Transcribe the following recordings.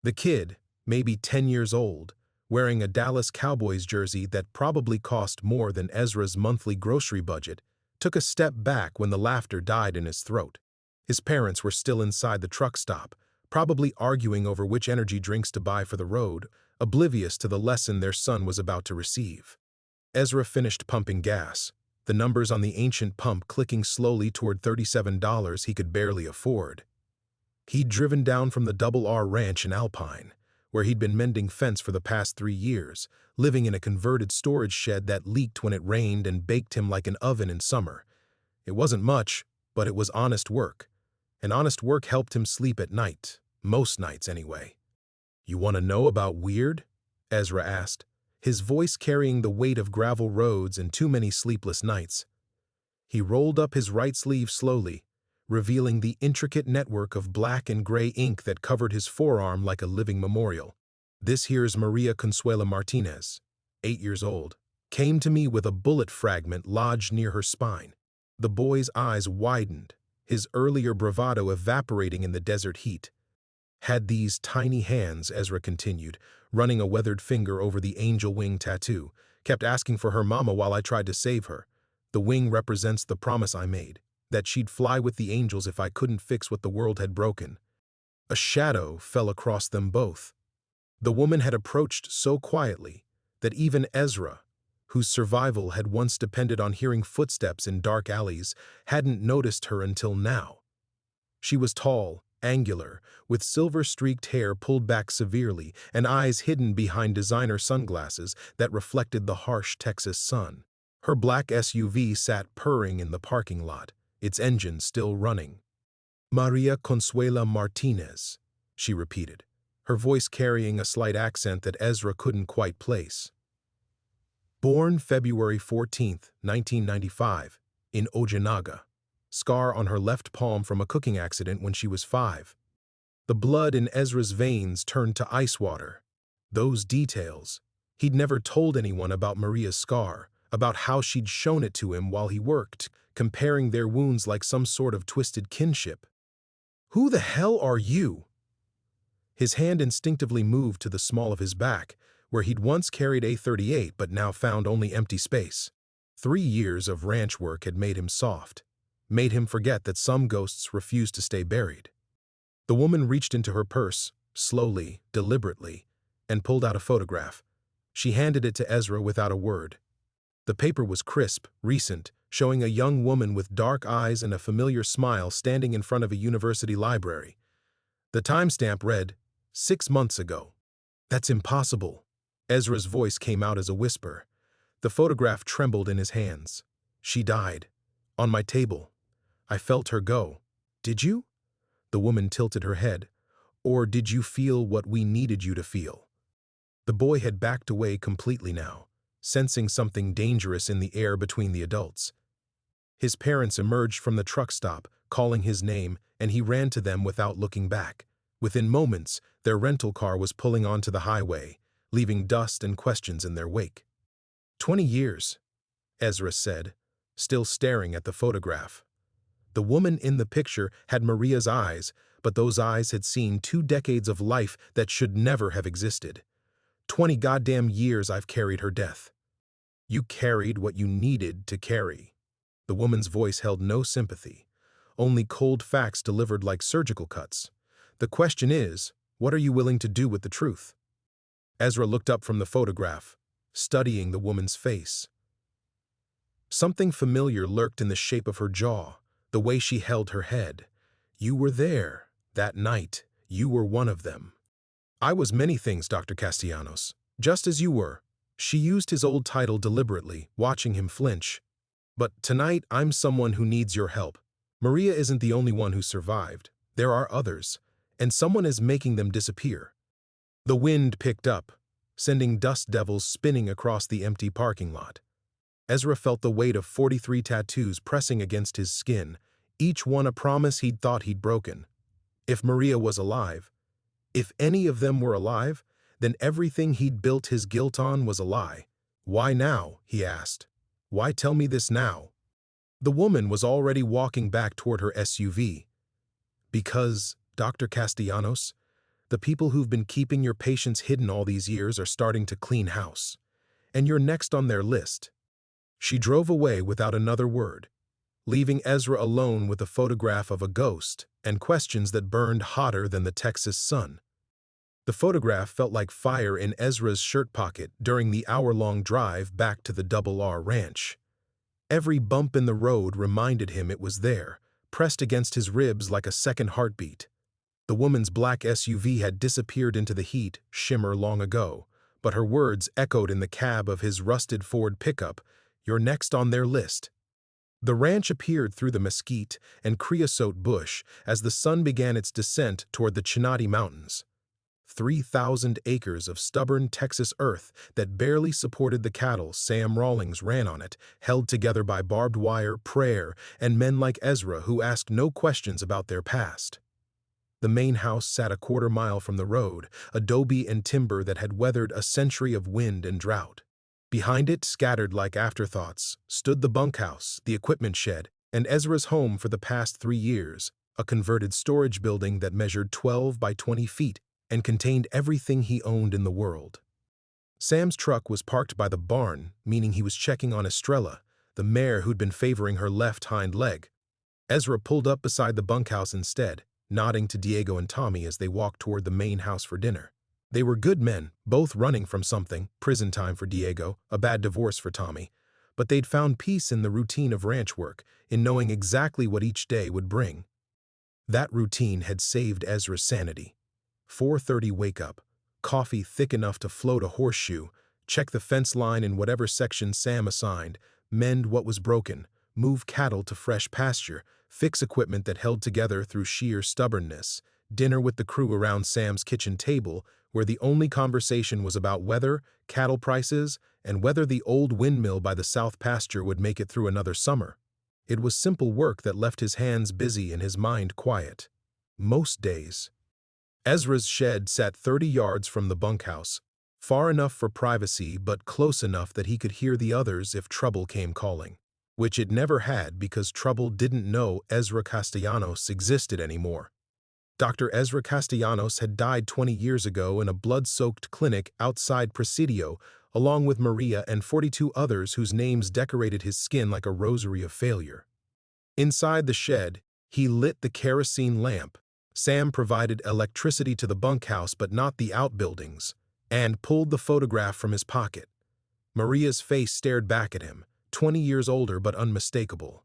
The kid, maybe 10 years old, wearing a Dallas Cowboys jersey that probably cost more than Ezra's monthly grocery budget, took a step back when the laughter died in his throat. His parents were still inside the truck stop, probably arguing over which energy drinks to buy for the road, oblivious to the lesson their son was about to receive. Ezra finished pumping gas, the numbers on the ancient pump clicking slowly toward $37 he could barely afford. He'd driven down from the Double R Ranch in Alpine, where he'd been mending fence for the past 3 years, living in a converted storage shed that leaked when it rained and baked him like an oven in summer. It wasn't much, but it was honest work. And honest work helped him sleep at night, most nights anyway. "You want to know about weird?" Ezra asked, his voice carrying the weight of gravel roads and too many sleepless nights. He rolled up his right sleeve slowly, revealing the intricate network of black and gray ink that covered his forearm like a living memorial. "This here's Maria Consuela Martinez, 8 years old. Came to me with a bullet fragment lodged near her spine." The boy's eyes widened, his earlier bravado evaporating in the desert heat. "Had these tiny hands," Ezra continued, running a weathered finger over the angel wing tattoo. "Kept asking for her mama while I tried to save her. The wing represents the promise I made, that she'd fly with the angels if I couldn't fix what the world had broken." A shadow fell across them both. The woman had approached so quietly that even Ezra, whose survival had once depended on hearing footsteps in dark alleys, hadn't noticed her until now. She was tall, angular, with silver-streaked hair pulled back severely and eyes hidden behind designer sunglasses that reflected the harsh Texas sun. Her black SUV sat purring in the parking lot, its engine still running. "Maria Consuela Martinez," she repeated, her voice carrying a slight accent that Ezra couldn't quite place. "Born February 14, 1995, in Ojinaga. Scar on her left palm from a cooking accident when she was 5. The blood in Ezra's veins turned to ice water. Those details. He'd never told anyone about Maria's scar, about how she'd shown it to him while he worked, comparing their wounds like some sort of twisted kinship. "Who the hell are you?" His hand instinctively moved to the small of his back, where he'd once carried a .38 but now found only empty space. 3 years of ranch work had made him soft, made him forget that some ghosts refuse to stay buried. The woman reached into her purse, slowly, deliberately, and pulled out a photograph. She handed it to Ezra without a word. The paper was crisp, recent, showing a young woman with dark eyes and a familiar smile standing in front of a university library. The timestamp read, 6 months ago. "That's impossible." Ezra's voice came out as a whisper. The photograph trembled in his hands. "She died. On my table. I felt her go." "Did you?" The woman tilted her head. "Or did you feel what we needed you to feel?" The boy had backed away completely now, sensing something dangerous in the air between the adults. His parents emerged from the truck stop, calling his name, and he ran to them without looking back. Within moments, their rental car was pulling onto the highway, leaving dust and questions in their wake. 20 years, Ezra said, still staring at the photograph. The woman in the picture had Maria's eyes, but those eyes had seen 2 decades of life that should never have existed. 20 goddamn years I've carried her death. You carried what you needed to carry. The woman's voice held no sympathy, only cold facts delivered like surgical cuts. The question is, what are you willing to do with the truth? Ezra looked up from the photograph, studying the woman's face. Something familiar lurked in the shape of her jaw, the way she held her head. "You were there, that night. You were one of them." "I was many things, Dr. Castellanos, just as you were." She used his old title deliberately, watching him flinch. "But tonight I'm someone who needs your help. Maria isn't the only one who survived. There are others, and someone is making them disappear." The wind picked up, sending dust devils spinning across the empty parking lot. Ezra felt the weight of 43 tattoos pressing against his skin, each one a promise he'd thought he'd broken. If Maria was alive, if any of them were alive, then everything he'd built his guilt on was a lie. "Why now?" he asked. "Why tell me this now?" The woman was already walking back toward her SUV. "Because, Dr. Castellanos, The people who've been keeping your patients hidden all these years are starting to clean house. And you're next on their list." She drove away without another word, leaving Ezra alone with a photograph of a ghost and questions that burned hotter than the Texas sun. The photograph felt like fire in Ezra's shirt pocket during the hour-long drive back to the Double R Ranch. Every bump in the road reminded him it was there, pressed against his ribs like a second heartbeat. The woman's black SUV had disappeared into the heat shimmer long ago, but her words echoed in the cab of his rusted Ford pickup, "You're next on their list." The ranch appeared through the mesquite and creosote bush as the sun began its descent toward the Chinati Mountains. 3,000 acres of stubborn Texas earth that barely supported the cattle Sam Rawlings ran on it, held together by barbed wire, prayer, and men like Ezra who asked no questions about their past. The main house sat a quarter-mile from the road, adobe and timber that had weathered a century of wind and drought. Behind it, scattered like afterthoughts, stood the bunkhouse, the equipment shed, and Ezra's home for the past 3 years, a converted storage building that measured 12 by 20 feet and contained everything he owned in the world. Sam's truck was parked by the barn, meaning he was checking on Estrella, the mare who'd been favoring her left hind leg. Ezra pulled up beside the bunkhouse instead, nodding to Diego and Tommy as they walked toward the main house for dinner. They were good men, both running from something, prison time for Diego, a bad divorce for Tommy, but they'd found peace in the routine of ranch work, in knowing exactly what each day would bring. That routine had saved Ezra's sanity. 4:30 wake-up, coffee thick enough to float a horseshoe, check the fence line in whatever section Sam assigned, mend what was broken, move cattle to fresh pasture, fix equipment that held together through sheer stubbornness, dinner with the crew around Sam's kitchen table, where the only conversation was about weather, cattle prices, and whether the old windmill by the south pasture would make it through another summer. It was simple work that left his hands busy and his mind quiet. Most days. Ezra's shed sat 30 yards from the bunkhouse, far enough for privacy but close enough that he could hear the others if trouble came calling, which it never had because trouble didn't know Ezra Castellanos existed anymore. Dr. Ezra Castellanos had died 20 years ago in a blood-soaked clinic outside Presidio, along with Maria and 42 others whose names decorated his skin like a rosary of failure. Inside the shed, he lit the kerosene lamp. Sam provided electricity to the bunkhouse but not the outbuildings, and pulled the photograph from his pocket. Maria's face stared back at him, 20 years older but unmistakable.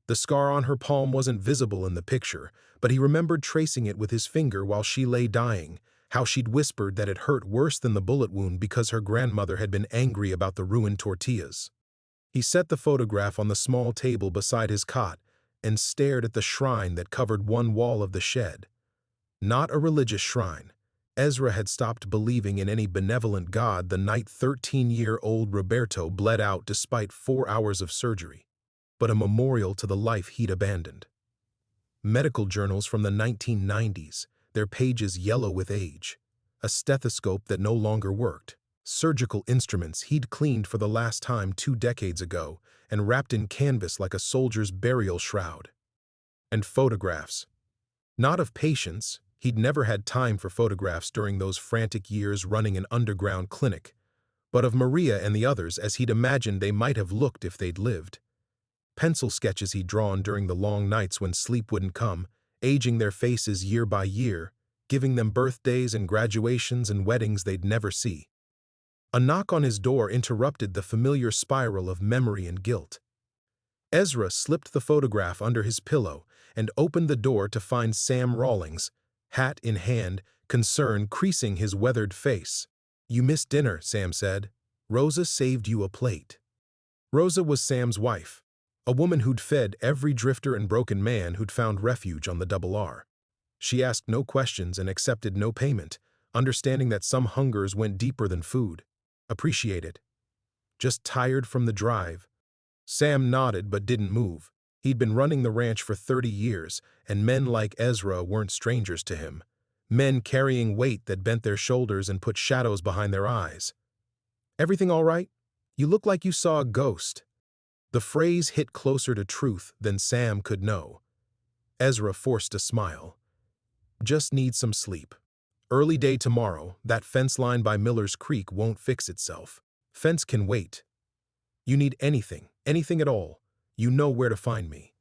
The scar on her palm wasn't visible in the picture, but he remembered tracing it with his finger while she lay dying, how she'd whispered that it hurt worse than the bullet wound because her grandmother had been angry about the ruined tortillas. He set the photograph on the small table beside his cot and stared at the shrine that covered one wall of the shed. Not a religious shrine. Ezra had stopped believing in any benevolent God the night 13-year-old Roberto bled out despite 4 hours of surgery, but a memorial to the life he'd abandoned. Medical journals from the 1990s, their pages yellow with age. A stethoscope that no longer worked. Surgical instruments he'd cleaned for the last time 2 decades ago and wrapped in canvas like a soldier's burial shroud. And photographs. Not of patients. He'd never had time for photographs during those frantic years running an underground clinic, but of Maria and the others as he'd imagined they might have looked if they'd lived. Pencil sketches he'd drawn during the long nights when sleep wouldn't come, aging their faces year by year, giving them birthdays and graduations and weddings they'd never see. A knock on his door interrupted the familiar spiral of memory and guilt. Ezra slipped the photograph under his pillow and opened the door to find Sam Rawlings, hat in hand, concern creasing his weathered face. "You missed dinner," Sam said. "Rosa saved you a plate." Rosa was Sam's wife, a woman who'd fed every drifter and broken man who'd found refuge on the Double R. She asked no questions and accepted no payment, understanding that some hungers went deeper than food. Appreciated. "Just tired from the drive." Sam nodded but didn't move. He'd been running the ranch for 30 years, and men like Ezra weren't strangers to him. Men carrying weight that bent their shoulders and put shadows behind their eyes. "Everything all right? You look like you saw a ghost." The phrase hit closer to truth than Sam could know. Ezra forced a smile. "Just need some sleep." Early day tomorrow, that fence line by Miller's Creek won't fix itself. Fence can wait. You need anything, anything at all. You know where to find me.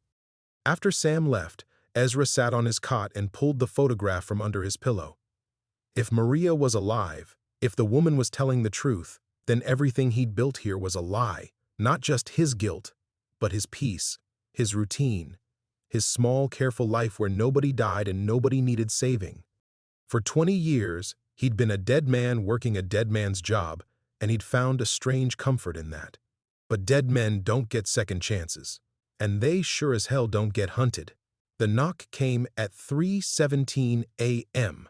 After Sam left, Ezra sat on his cot and pulled the photograph from under his pillow. If Maria was alive, if the woman was telling the truth, then everything he'd built here was a lie. Not just his guilt, but his peace, his routine, his small, careful life where nobody died and nobody needed saving. For 20 years, he'd been a dead man working a dead man's job, and he'd found a strange comfort in that. But dead men don't get second chances, and they sure as hell don't get hunted. The knock came at 3:17 a.m.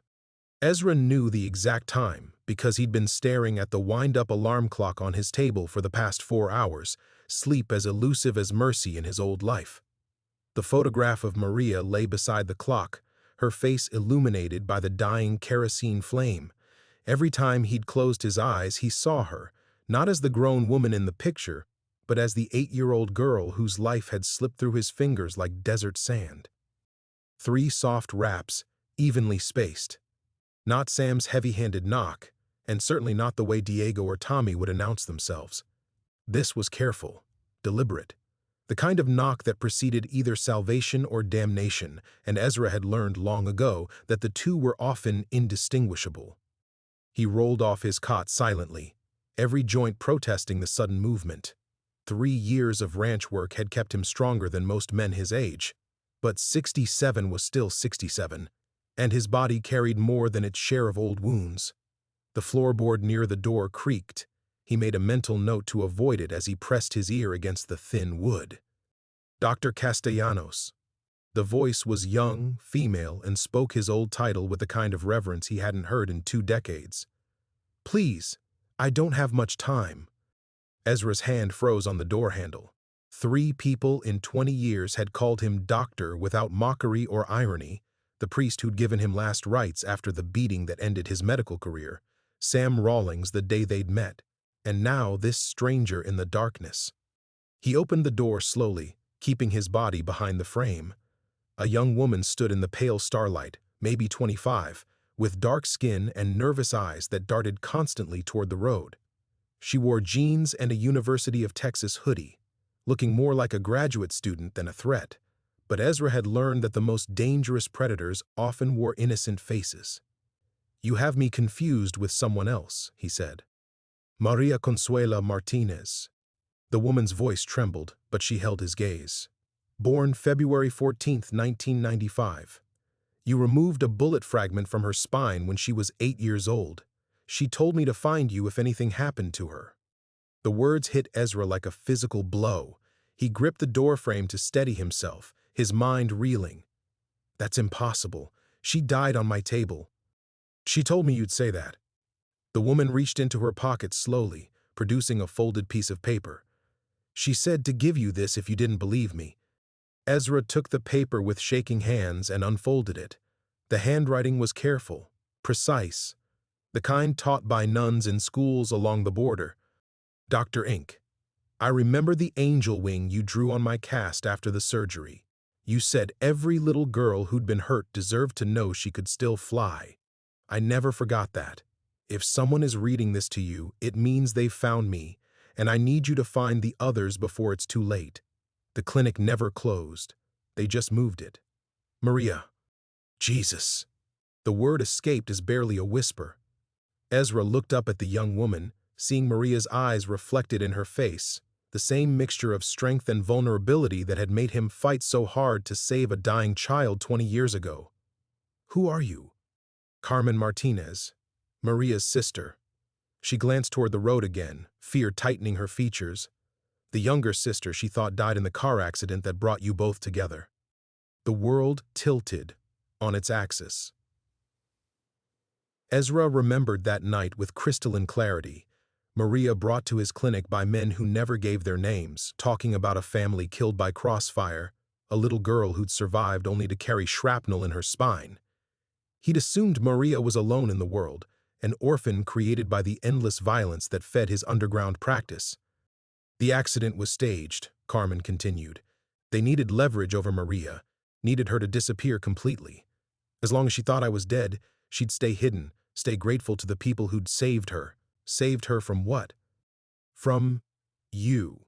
Ezra knew the exact time because he'd been staring at the wind-up alarm clock on his table for the past 4 hours, sleep as elusive as mercy in his old life. The photograph of Maria lay beside the clock, her face illuminated by the dying kerosene flame. Every time he'd closed his eyes, he saw her, not as the grown woman in the picture, but as the 8-year-old girl whose life had slipped through his fingers like desert sand. 3 soft raps, evenly spaced. Not Sam's heavy-handed knock, and certainly not the way Diego or Tommy would announce themselves. This was careful, deliberate, the kind of knock that preceded either salvation or damnation, and Ezra had learned long ago that the two were often indistinguishable. He rolled off his cot silently, every joint protesting the sudden movement. 3 years of ranch work had kept him stronger than most men his age, but 67 was still 67. And his body carried more than its share of old wounds. The floorboard near the door creaked. He made a mental note to avoid it as he pressed his ear against the thin wood. Dr. Castellanos. The voice was young, female, and spoke his old title with the kind of reverence he hadn't heard in 2 decades. Please, I don't have much time. Ezra's hand froze on the door handle. 3 people in 20 years had called him doctor without mockery or irony. The priest who'd given him last rites after the beating that ended his medical career, Sam Rawlings the day they'd met, and now this stranger in the darkness. He opened the door slowly, keeping his body behind the frame. A young woman stood in the pale starlight, maybe 25, with dark skin and nervous eyes that darted constantly toward the road. She wore jeans and a University of Texas hoodie, looking more like a graduate student than a threat. But Ezra had learned that the most dangerous predators often wore innocent faces. You have me confused with someone else, he said. Maria Consuela Martinez. The woman's voice trembled, but she held his gaze. Born February 14, 1995. You removed a bullet fragment from her spine when she was 8 years old. She told me to find you if anything happened to her. The words hit Ezra like a physical blow. He gripped the doorframe to steady himself, his mind reeling. That's impossible. She died on my table. She told me you'd say that. The woman reached into her pocket slowly, producing a folded piece of paper. She said to give you this if you didn't believe me. Ezra took the paper with shaking hands and unfolded it. The handwriting was careful, precise, the kind taught by nuns in schools along the border. Dr. Inc. I remember the angel wing you drew on my cast after the surgery. You said every little girl who'd been hurt deserved to know she could still fly. I never forgot that. If someone is reading this to you, it means they've found me, and I need you to find the others before it's too late. The clinic never closed. They just moved it. Maria. Jesus. The word escaped as barely a whisper. Ezra looked up at the young woman, seeing Maria's eyes reflected in her face, the same mixture of strength and vulnerability that had made him fight so hard to save a dying child 20 years ago. Who are you? Carmen Martinez, Maria's sister. She glanced toward the road again, fear tightening her features. The younger sister she thought died in the car accident that brought you both together. The world tilted on its axis. Ezra remembered that night with crystalline clarity. Maria brought to his clinic by men who never gave their names, talking about a family killed by crossfire, a little girl who'd survived only to carry shrapnel in her spine. He'd assumed Maria was alone in the world, an orphan created by the endless violence that fed his underground practice. The accident was staged, Carmen continued. They needed leverage over Maria, needed her to disappear completely. As long as she thought I was dead, She'd stay hidden, stay grateful to the people who'd saved her. Saved her from what? From you.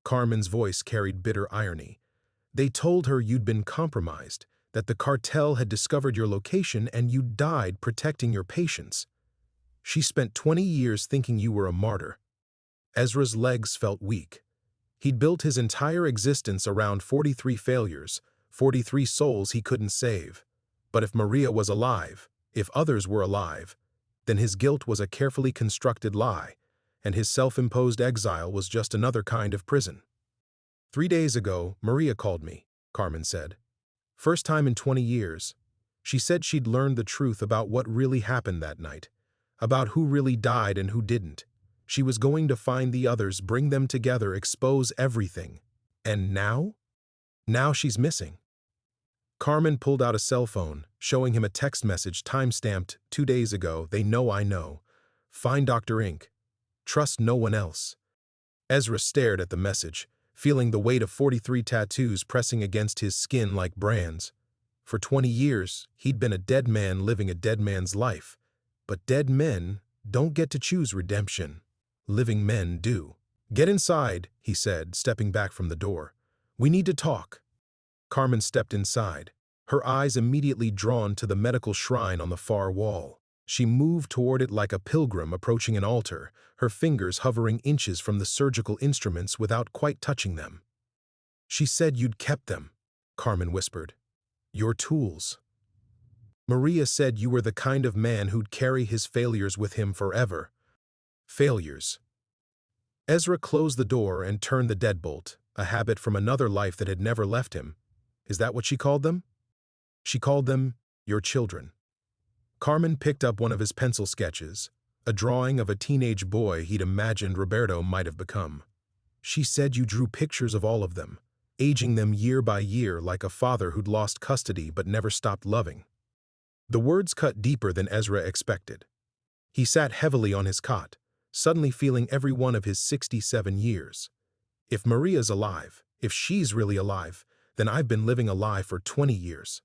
Carmen's voice carried bitter irony. They told her you'd been compromised, that the cartel had discovered your location and you died protecting your patients. She spent 20 years thinking you were a martyr. Ezra's legs felt weak. He'd built his entire existence around 43 failures, 43 souls he couldn't save. But if Maria was alive, if others were alive, then his guilt was a carefully constructed lie, and his self-imposed exile was just another kind of prison. 3 days ago, Maria called me, Carmen said. First time in 20 years. She said she'd learned the truth about what really happened that night, about who really died and who didn't. She was going to find the others, bring them together, expose everything. And now? Now she's missing. Carmen pulled out a cell phone, showing him a text message time-stamped 2 days ago. They know I know. Find Dr. Inc. Trust no one else. Ezra stared at the message, feeling the weight of 43 tattoos pressing against his skin like brands. For 20 years, he'd been a dead man living a dead man's life. But dead men don't get to choose redemption. Living men do. Get inside, he said, stepping back from the door. We need to talk. Carmen stepped inside, her eyes immediately drawn to the medical shrine on the far wall. She moved toward it like a pilgrim approaching an altar, her fingers hovering inches from the surgical instruments without quite touching them. She said you'd kept them, Carmen whispered. Your tools. Maria said you were the kind of man who'd carry his failures with him forever. Failures. Ezra closed the door and turned the deadbolt, a habit from another life that had never left him. Is that what she called them? She called them your children. Carmen picked up one of his pencil sketches, a drawing of a teenage boy he'd imagined Roberto might have become. She said you drew pictures of all of them, aging them year by year like a father who'd lost custody but never stopped loving. The words cut deeper than Ezra expected. He sat heavily on his cot, suddenly feeling every one of his 67 years. If Maria's alive, if she's really alive, then I've been living a lie for 20 years.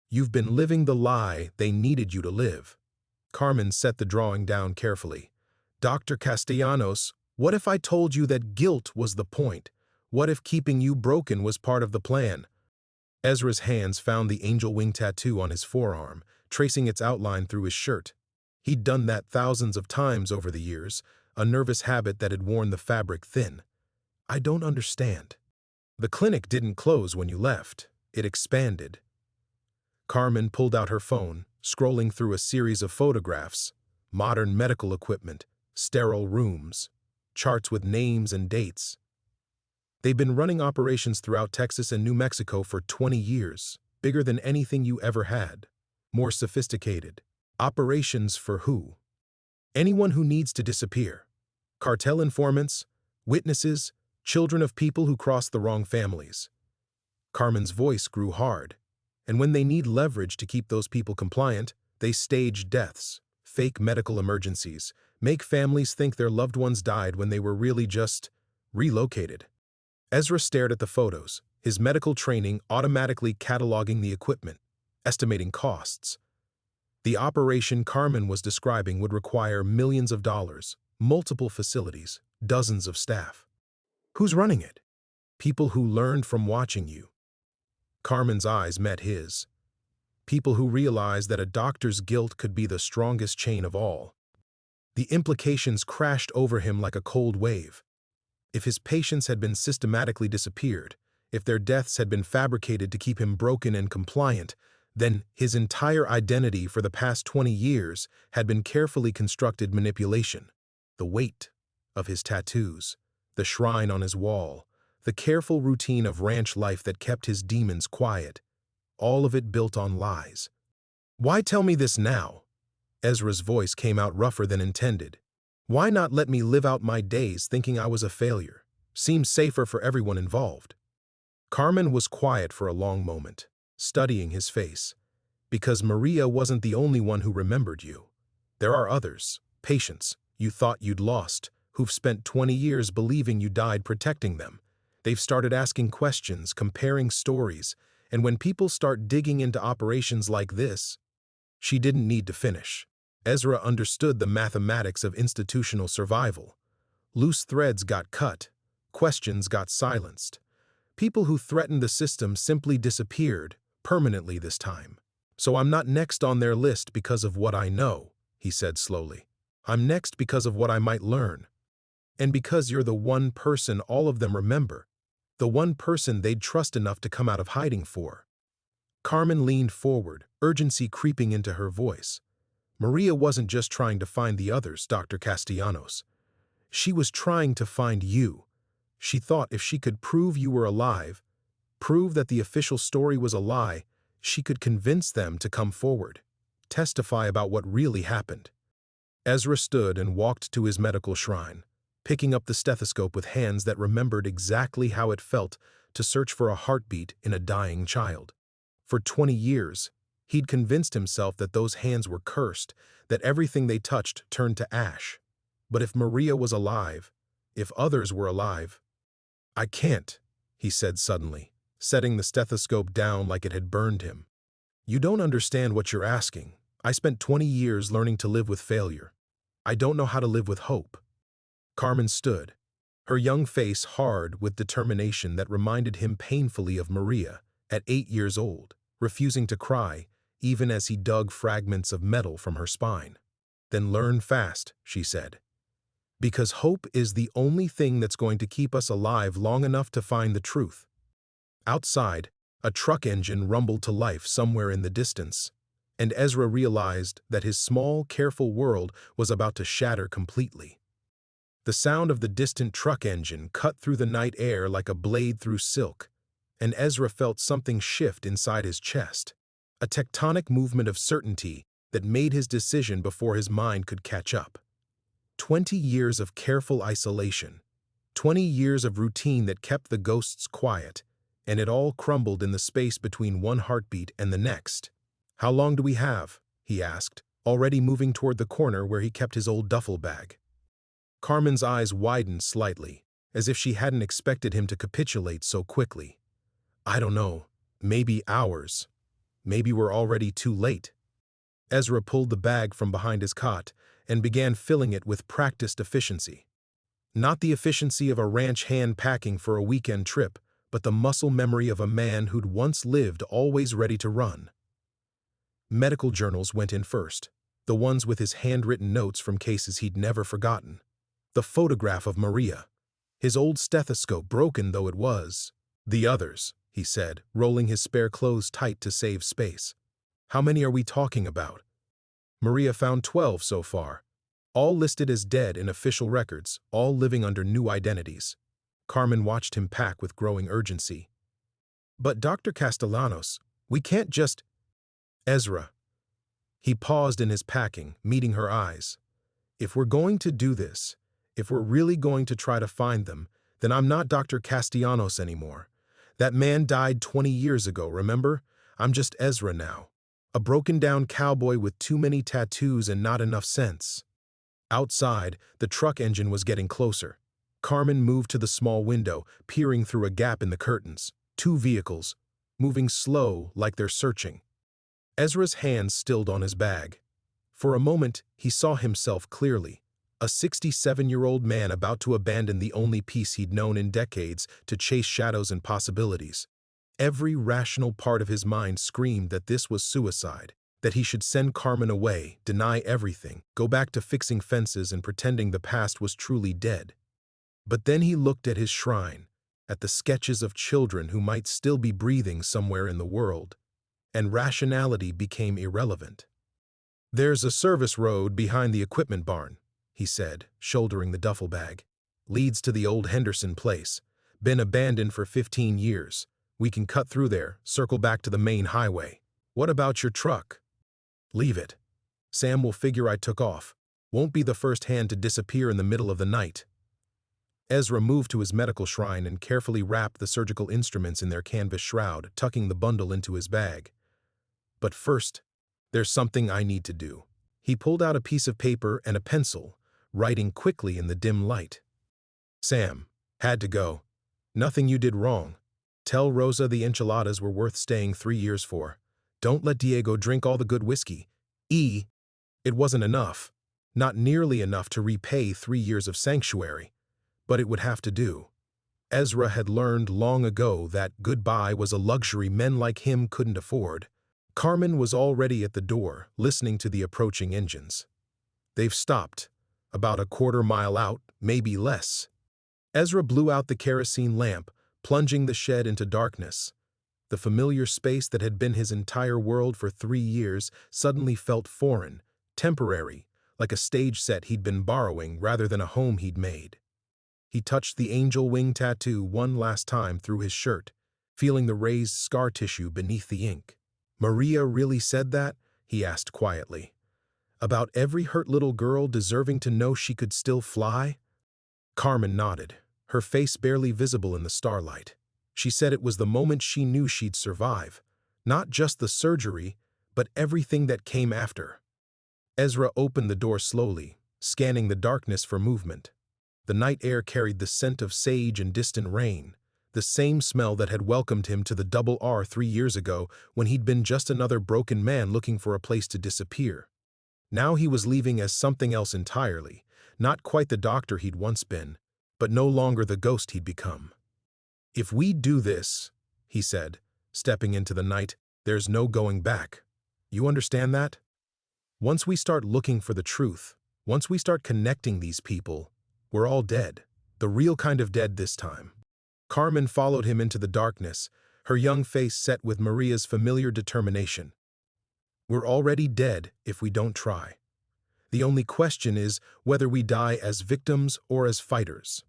You've been living the lie they needed you to live. Carmen set the drawing down carefully. Dr. Castellanos, what if I told you that guilt was the point? What if keeping you broken was part of the plan? Ezra's hands found the angel wing tattoo on his forearm, tracing its outline through his shirt. He'd done that thousands of times over the years, a nervous habit that had worn the fabric thin. I don't understand. The clinic didn't close when you left. It expanded. Carmen pulled out her phone, scrolling through a series of photographs, modern medical equipment, sterile rooms, charts with names and dates. They've been running operations throughout Texas and New Mexico for 20 years, bigger than anything you ever had, more sophisticated. Operations for who? Anyone who needs to disappear. Cartel informants, witnesses, children of people who crossed the wrong families. Carmen's voice grew hard, and when they need leverage to keep those people compliant, they stage deaths, fake medical emergencies, make families think their loved ones died when they were really just relocated. Ezra stared at the photos, his medical training automatically cataloging the equipment, estimating costs. The operation Carmen was describing would require millions of dollars, multiple facilities, dozens of staff. Who's running it? People who learned from watching you. Carmen's eyes met his. People who realized that a doctor's guilt could be the strongest chain of all. The implications crashed over him like a cold wave. If his patients had been systematically disappeared, if their deaths had been fabricated to keep him broken and compliant, then his entire identity for the past 20 years had been carefully constructed manipulation. The weight of his tattoos, the shrine on his wall, the careful routine of ranch life that kept his demons quiet, all of it built on lies. Why tell me this now? Ezra's voice came out rougher than intended. Why not let me live out my days thinking I was a failure? Seems safer for everyone involved. Carmen was quiet for a long moment, studying his face. Because Maria wasn't the only one who remembered you. There are others, patients, you thought you'd lost, who've spent 20 years believing you died protecting them. They've started asking questions, comparing stories, and when people start digging into operations like this, She didn't need to finish. Ezra understood the mathematics of institutional survival. Loose threads got cut, questions got silenced. People who threatened the system simply disappeared, permanently this time. So I'm not next on their list because of what I know, he said slowly. I'm next because of what I might learn. And because you're the one person all of them remember, the one person they'd trust enough to come out of hiding for. Carmen leaned forward, urgency creeping into her voice. Maria wasn't just trying to find the others, Dr. Castellanos. She was trying to find you. She thought if she could prove you were alive, prove that the official story was a lie, she could convince them to come forward, testify about what really happened. Ezra stood and walked to his medical shrine, picking up the stethoscope with hands that remembered exactly how it felt to search for a heartbeat in a dying child. For 20 years, he'd convinced himself that those hands were cursed, that everything they touched turned to ash. But if Maria was alive, if others were alive— I can't, he said suddenly, setting the stethoscope down like it had burned him. You don't understand what you're asking. I spent 20 years learning to live with failure. I don't know how to live with hope. Carmen stood, her young face hard with determination that reminded him painfully of Maria at 8 years old, refusing to cry even as he dug fragments of metal from her spine. Then learn fast, she said. Because hope is the only thing that's going to keep us alive long enough to find the truth. Outside, a truck engine rumbled to life somewhere in the distance, and Ezra realized that his small, careful world was about to shatter completely. The sound of the distant truck engine cut through the night air like a blade through silk, and Ezra felt something shift inside his chest, a tectonic movement of certainty that made his decision before his mind could catch up. 20 years of careful isolation, 20 years of routine that kept the ghosts quiet, and it all crumbled in the space between one heartbeat and the next. How long do we have? He asked, already moving toward the corner where he kept his old duffel bag. Carmen's eyes widened slightly, as if she hadn't expected him to capitulate so quickly. I don't know, maybe hours. Maybe we're already too late. Ezra pulled the bag from behind his cot and began filling it with practiced efficiency. Not the efficiency of a ranch hand packing for a weekend trip, but the muscle memory of a man who'd once lived always ready to run. Medical journals went in first, the ones with his handwritten notes from cases he'd never forgotten. The photograph of Maria, his old stethoscope broken though it was. The others, he said, rolling his spare clothes tight to save space. How many are we talking about? Maria found 12 so far, all listed as dead in official records, all living under new identities. Carmen watched him pack with growing urgency. But Dr. Castellanos, we can't just— Ezra. He paused in his packing, meeting her eyes. If we're going to do this, if we're really going to try to find them, then I'm not Dr. Castellanos anymore. That man died 20 years ago, remember? I'm just Ezra now. A broken-down cowboy with too many tattoos and not enough sense. Outside, the truck engine was getting closer. Carmen moved to the small window, peering through a gap in the curtains. 2 vehicles, moving slow like they're searching. Ezra's hands stilled on his bag. For a moment, he saw himself clearly. A 67-year-old man about to abandon the only peace he'd known in decades to chase shadows and possibilities. Every rational part of his mind screamed that this was suicide, that he should send Carmen away, deny everything, go back to fixing fences and pretending the past was truly dead. But then he looked at his shrine, at the sketches of children who might still be breathing somewhere in the world, and rationality became irrelevant. There's a service road behind the equipment barn, he said, shouldering the duffel bag. Leads to the old Henderson place. Been abandoned for 15 years. We can cut through there, circle back to the main highway. What about your truck? Leave it. Sam will figure I took off. Won't be the first hand to disappear in the middle of the night. Ezra moved to his medical shrine and carefully wrapped the surgical instruments in their canvas shroud, tucking the bundle into his bag. But first, there's something I need to do. He pulled out a piece of paper and a pencil, writing quickly in the dim light. Sam, had to go. Nothing you did wrong. Tell Rosa the enchiladas were worth staying 3 years for. Don't let Diego drink all the good whiskey. It wasn't enough. Not nearly enough to repay 3 years of sanctuary. But it would have to do. Ezra had learned long ago that goodbye was a luxury men like him couldn't afford. Carmen was already at the door, listening to the approaching engines. They've stopped. About a quarter-mile out, maybe less. Ezra blew out the kerosene lamp, plunging the shed into darkness. The familiar space that had been his entire world for 3 years suddenly felt foreign, temporary, like a stage set he'd been borrowing rather than a home he'd made. He touched the angel wing tattoo one last time through his shirt, feeling the raised scar tissue beneath the ink. "Maria really said that?" he asked quietly. "About every hurt little girl deserving to know she could still fly?" Carmen nodded, her face barely visible in the starlight. She said it was the moment she knew she'd survive. Not just the surgery, but everything that came after. Ezra opened the door slowly, scanning the darkness for movement. The night air carried the scent of sage and distant rain, the same smell that had welcomed him to the Double R 3 years ago when he'd been just another broken man looking for a place to disappear. Now he was leaving as something else entirely, not quite the doctor he'd once been, but no longer the ghost he'd become. "If we do this," he said, stepping into the night, "there's no going back. You understand that? Once we start looking for the truth, once we start connecting these people, we're all dead. The real kind of dead this time." Carmen followed him into the darkness, her young face set with Maria's familiar determination. "We're already dead if we don't try. The only question is whether we die as victims or as fighters."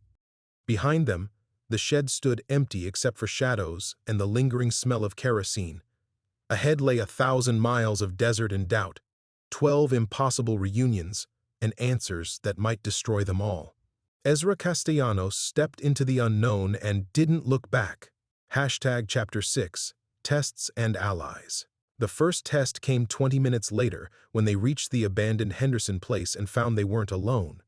Behind them, the shed stood empty except for shadows and the lingering smell of kerosene. Ahead lay 1,000 miles of desert and doubt, 12 impossible reunions, and answers that might destroy them all. Ezra Castellanos stepped into the unknown and didn't look back. Chapter 6, Tests and Allies. The first test came 20 minutes later when they reached the abandoned Henderson place and found they weren't alone.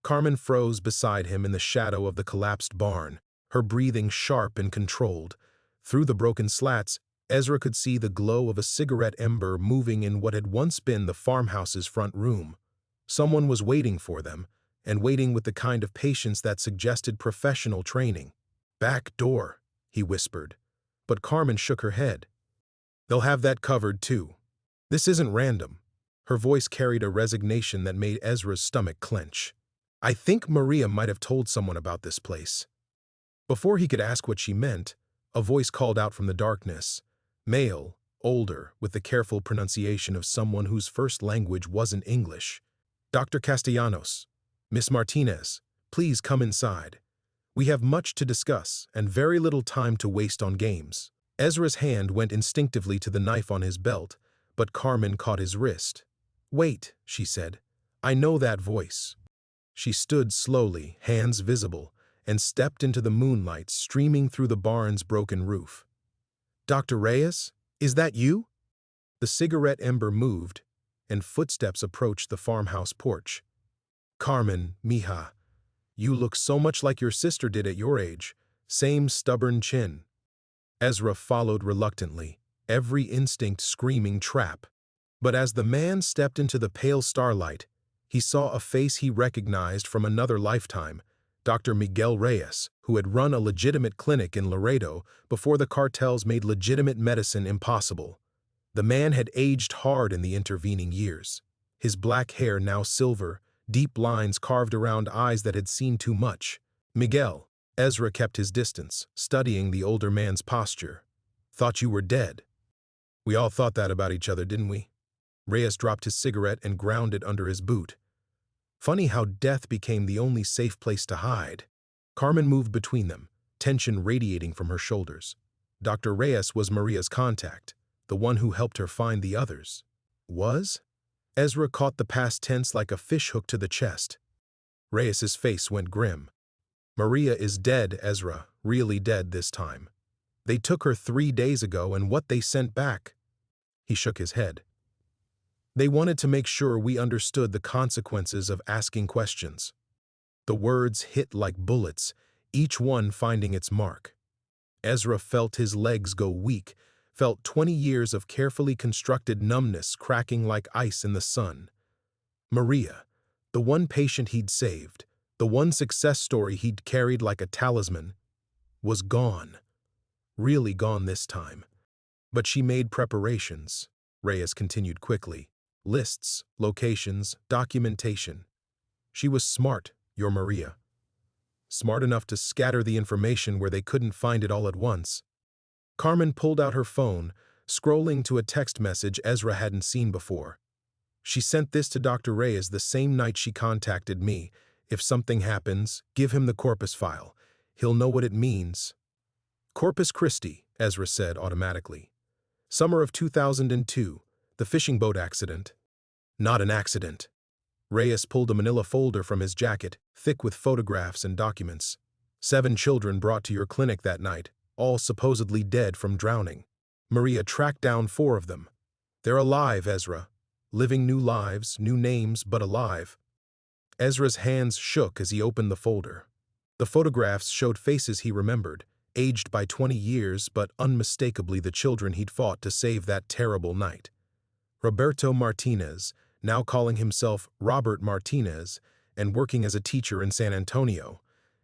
Carmen froze beside him in the shadow of the collapsed barn, her breathing sharp and controlled. Through the broken slats, Ezra could see the glow of a cigarette ember moving in what had once been the farmhouse's front room. Someone was waiting for them, and waiting with the kind of patience that suggested professional training. "Back door," he whispered, but Carmen shook her head. "They'll have that covered, too. This isn't random." Her voice carried a resignation that made Ezra's stomach clench. "I think Maria might have told someone about this place." Before he could ask what she meant, a voice called out from the darkness. Male, older, with the careful pronunciation of someone whose first language wasn't English. "Dr. Castellanos, Miss Martinez, please come inside. We have much to discuss and very little time to waste on games." Ezra's hand went instinctively to the knife on his belt, but Carmen caught his wrist. "Wait," she said. "I know that voice." She stood slowly, hands visible, and stepped into the moonlight streaming through the barn's broken roof. "Dr. Reyes, is that you?" The cigarette ember moved, and footsteps approached the farmhouse porch. "Carmen, mija, you look so much like your sister did at your age. Same stubborn chin." Ezra followed reluctantly, every instinct screaming trap. But as the man stepped into the pale starlight, he saw a face he recognized from another lifetime, Dr. Miguel Reyes, who had run a legitimate clinic in Laredo before the cartels made legitimate medicine impossible. The man had aged hard in the intervening years, his black hair now silver, deep lines carved around eyes that had seen too much. "Miguel." Ezra kept his distance, studying the older man's posture. "Thought you were dead." "We all thought that about each other, didn't we?" Reyes dropped his cigarette and ground it under his boot. Funny how death became the only safe place to hide. Carmen moved between them, tension radiating from her shoulders. Dr. Reyes was Maria's contact, the one who helped her find the others. Was? Ezra caught the past tense like a fishhook to the chest. Reyes's face went grim. "Maria is dead, Ezra, really dead this time. They took her 3 days ago, and what they sent back." He shook his head. "They wanted to make sure we understood the consequences of asking questions." The words hit like bullets, each one finding its mark. Ezra felt his legs go weak, felt 20 years of carefully constructed numbness cracking like ice in the sun. Maria, the one patient he'd saved, the one success story he'd carried like a talisman, was gone. Really gone this time. But she made preparations, Reyes continued quickly. Lists, locations, documentation. She was smart, your Maria. Smart enough to scatter the information where they couldn't find it all at once. Carmen pulled out her phone, scrolling to a text message Ezra hadn't seen before. She sent this to Dr. Reyes the same night she contacted me. If something happens, give him the corpus file. He'll know what it means. Corpus Christi, Ezra said automatically. Summer of 2002, the fishing boat accident. Not an accident. Reyes pulled a manila folder from his jacket, thick with photographs and documents. 7 children brought to your clinic that night, all supposedly dead from drowning. Maria tracked down 4 of them. They're alive, Ezra. Living new lives, new names, but alive. Ezra's hands shook as he opened the folder. The photographs showed faces he remembered, aged by 20 years, but unmistakably the children he'd fought to save that terrible night. Roberto Martinez, now calling himself Robert Martinez, and working as a teacher in San Antonio.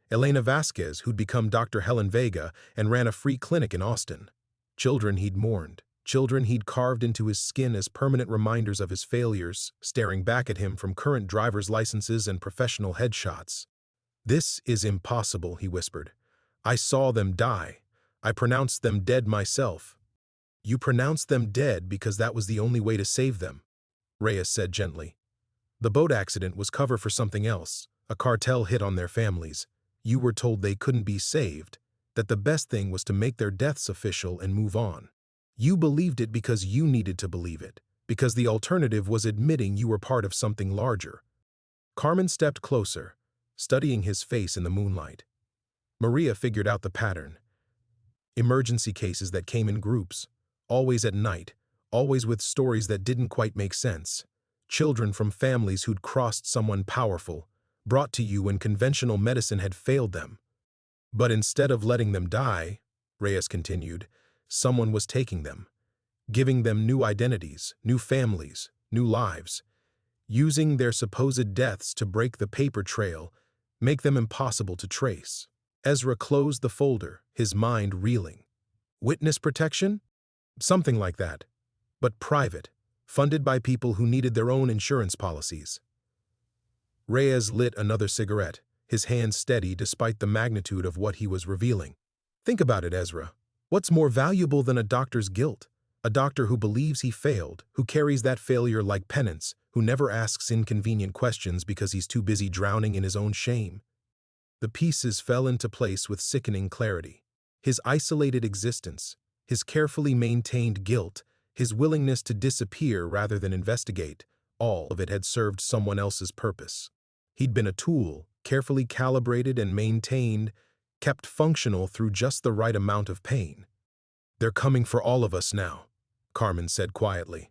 Elena Vasquez, who'd become Dr. Helen Vega and ran a free clinic in Austin. Children he'd mourned, children he'd carved into his skin as permanent reminders of his failures, staring back at him from current driver's licenses and professional headshots. This is impossible, he whispered. I saw them die. I pronounced them dead myself. You pronounced them dead because that was the only way to save them, Reyes said gently. The boat accident was cover for something else, a cartel hit on their families. You were told they couldn't be saved, that the best thing was to make their deaths official and move on. You believed it because you needed to believe it, because the alternative was admitting you were part of something larger. Carmen stepped closer, studying his face in the moonlight. Maria figured out the pattern. Emergency cases that came in groups, always at night, always with stories that didn't quite make sense. Children from families who'd crossed someone powerful, brought to you when conventional medicine had failed them. But instead of letting them die, Reyes continued, someone was taking them, giving them new identities, new families, new lives, using their supposed deaths to break the paper trail, make them impossible to trace. Ezra closed the folder, his mind reeling. Witness protection? Something like that. But private, funded by people who needed their own insurance policies. Reyes lit another cigarette, his hand steady despite the magnitude of what he was revealing. Think about it, Ezra. What's more valuable than a doctor's guilt? A doctor who believes he failed, who carries that failure like penance, who never asks inconvenient questions because he's too busy drowning in his own shame. The pieces fell into place with sickening clarity. His isolated existence, his carefully maintained guilt, his willingness to disappear rather than investigate, all of it had served someone else's purpose. He'd been a tool, carefully calibrated and maintained, kept functional through just the right amount of pain. They're coming for all of us now, Carmen said quietly.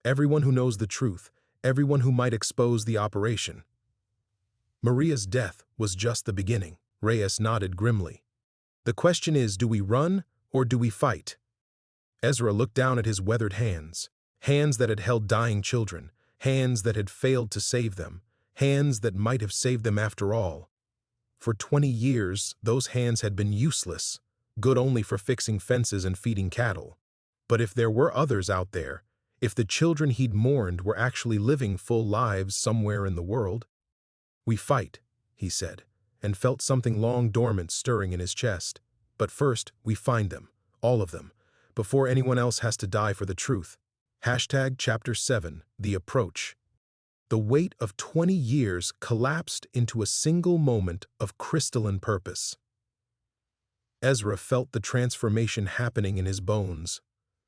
Everyone who knows the truth, everyone who might expose the operation. Maria's death was just the beginning, Reyes nodded grimly. The question is, do we run or do we fight? Ezra looked down at his weathered hands, hands that had held dying children, hands that had failed to save them, hands that might have saved them after all. For 20 years, those hands had been useless, good only for fixing fences and feeding cattle. But if there were others out there, if the children he'd mourned were actually living full lives somewhere in the world, we fight, he said, and felt something long dormant stirring in his chest. But first, we find them, all of them, before anyone else has to die for the truth. Chapter 7, The Approach. The weight of 20 years collapsed into a single moment of crystalline purpose. Ezra felt the transformation happening in his bones,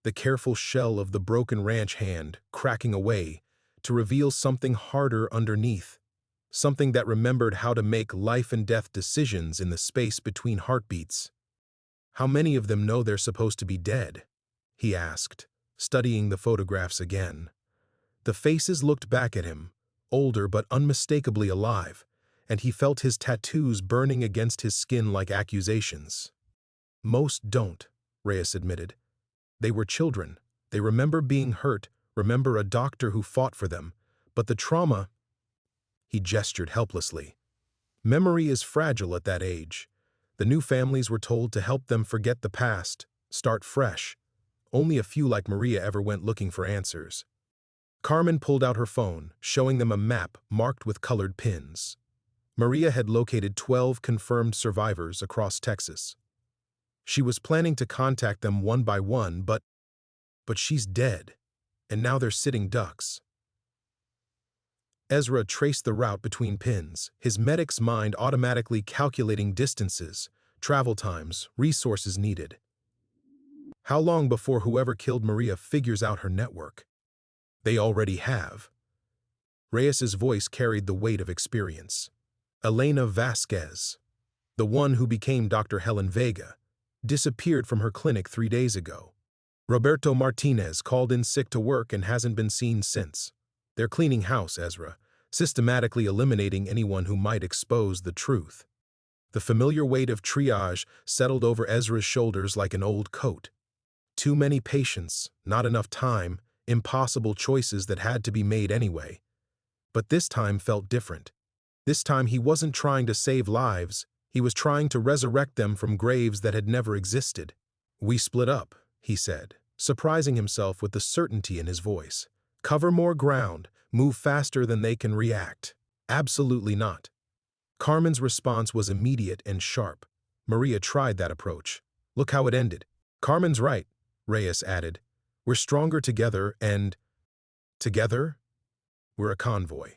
the careful shell of the broken ranch hand cracking away to reveal something harder underneath, something that remembered how to make life-and-death decisions in the space between heartbeats. How many of them know they're supposed to be dead? He asked, studying the photographs again. The faces looked back at him, older but unmistakably alive, and he felt his tattoos burning against his skin like accusations. Most don't, Reyes admitted. They were children. They remember being hurt, remember a doctor who fought for them. But the trauma, he gestured helplessly. Memory is fragile at that age. The new families were told to help them forget the past, start fresh. Only a few like Maria ever went looking for answers. Carmen pulled out her phone, showing them a map marked with colored pins. Maria had located 12 confirmed survivors across Texas. She was planning to contact them one by one, but she's dead, and now they're sitting ducks. Ezra traced the route between pins, his medic's mind automatically calculating distances, travel times, resources needed. How long before whoever killed Maria figures out her network? They already have. Reyes's voice carried the weight of experience. Elena Vasquez, the one who became Dr. Helen Vega, disappeared from her clinic 3 days ago. Roberto Martinez called in sick to work and hasn't been seen since. They're cleaning house, Ezra, systematically eliminating anyone who might expose the truth. The familiar weight of triage settled over Ezra's shoulders like an old coat. Too many patients, not enough time, impossible choices that had to be made anyway. But this time felt different. This time he wasn't trying to save lives, he was trying to resurrect them from graves that had never existed. "We split up," he said, surprising himself with the certainty in his voice. "Cover more ground, move faster than they can react." "Absolutely not." Carmen's response was immediate and sharp. Maria tried that approach. Look how it ended. "Carmen's right," Reyes added. "We're stronger together and—" "Together? We're a convoy.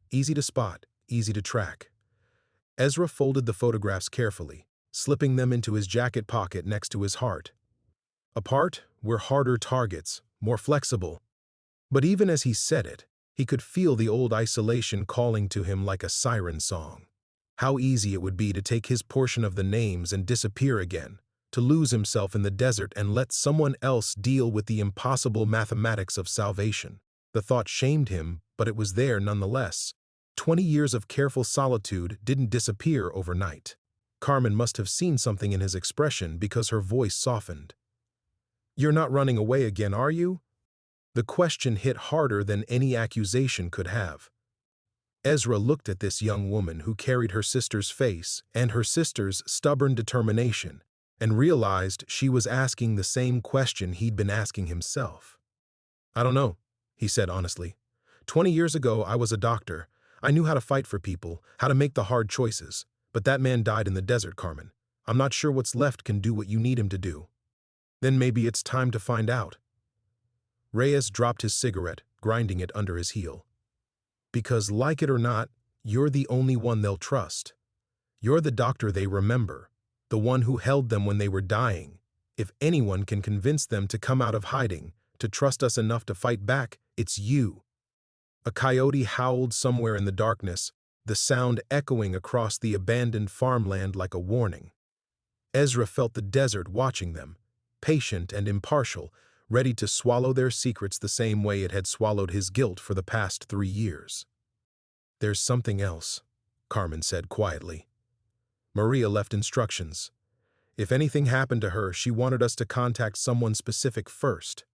Easy to spot, easy to track." Ezra folded the photographs carefully, slipping them into his jacket pocket next to his heart. "Apart, we're harder targets, more flexible." But even as he said it, he could feel the old isolation calling to him like a siren song. How easy it would be to take his portion of the names and disappear again, to lose himself in the desert and let someone else deal with the impossible mathematics of salvation. The thought shamed him, but it was there nonetheless. 20 years of careful solitude didn't disappear overnight. Carmen must have seen something in his expression because her voice softened. "You're not running away again, are you?" The question hit harder than any accusation could have. Ezra looked at this young woman who carried her sister's face and her sister's stubborn determination, and realized she was asking the same question he'd been asking himself. "I don't know," he said honestly. 20 years ago, I was a doctor. I knew how to fight for people, how to make the hard choices. But that man died in the desert, Carmen. I'm not sure what's left can do what you need him to do. Then maybe it's time to find out." Reyes dropped his cigarette, grinding it under his heel. "Because, like it or not, you're the only one they'll trust. You're the doctor they remember, the one who held them when they were dying. If anyone can convince them to come out of hiding, to trust us enough to fight back, it's you." A coyote howled somewhere in the darkness, the sound echoing across the abandoned farmland like a warning. Ezra felt the desert watching them, patient and impartial, ready to swallow their secrets the same way it had swallowed his guilt for the past 3 years. "There's something else," Carmen said quietly. "Maria left instructions. If anything happened to her, she wanted us to contact someone specific first."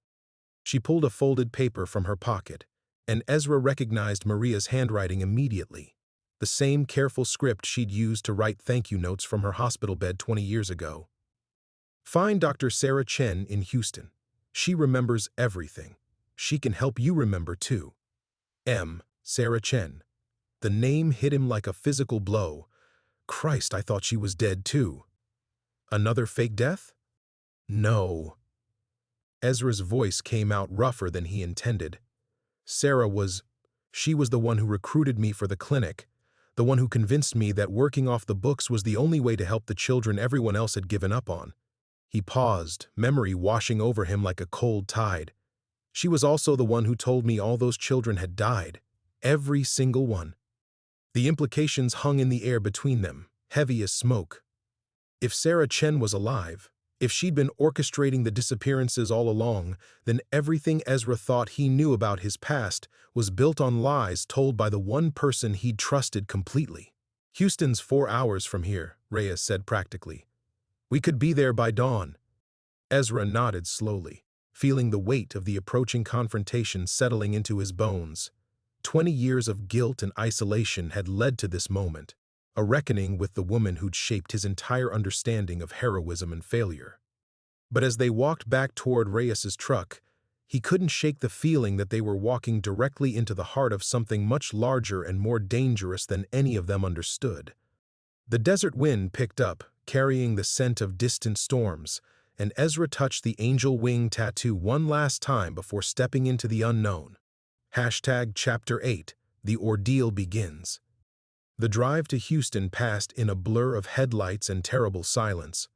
She pulled a folded paper from her pocket, and Ezra recognized Maria's handwriting immediately, the same careful script she'd used to write thank you notes from her hospital bed 20 years ago. "Find Dr. Sarah Chen in Houston. She remembers everything. She can help you remember too." Sarah Chen. The name hit him like a physical blow. Christ, I thought she was dead too. Another fake death? No. Ezra's voice came out rougher than he intended. She was the one who recruited me for the clinic, the one who convinced me that working off the books was the only way to help the children everyone else had given up on. He paused, memory washing over him like a cold tide. She was also the one who told me all those children had died. Every single one. The implications hung in the air between them, heavy as smoke. If Sarah Chen was alive, if she'd been orchestrating the disappearances all along, then everything Ezra thought he knew about his past was built on lies told by the one person he'd trusted completely. "Houston's 4 hours from here," Reyes said practically. "We could be there by dawn." Ezra nodded slowly, feeling the weight of the approaching confrontation settling into his bones. 20 years of guilt and isolation had led to this moment, a reckoning with the woman who'd shaped his entire understanding of heroism and failure. But as they walked back toward Reyes's truck, he couldn't shake the feeling that they were walking directly into the heart of something much larger and more dangerous than any of them understood. The desert wind picked up, carrying the scent of distant storms, and Ezra touched the angel wing tattoo one last time before stepping into the unknown. Chapter 8, The Ordeal Begins. The drive to Houston passed in a blur of headlights and terrible silence.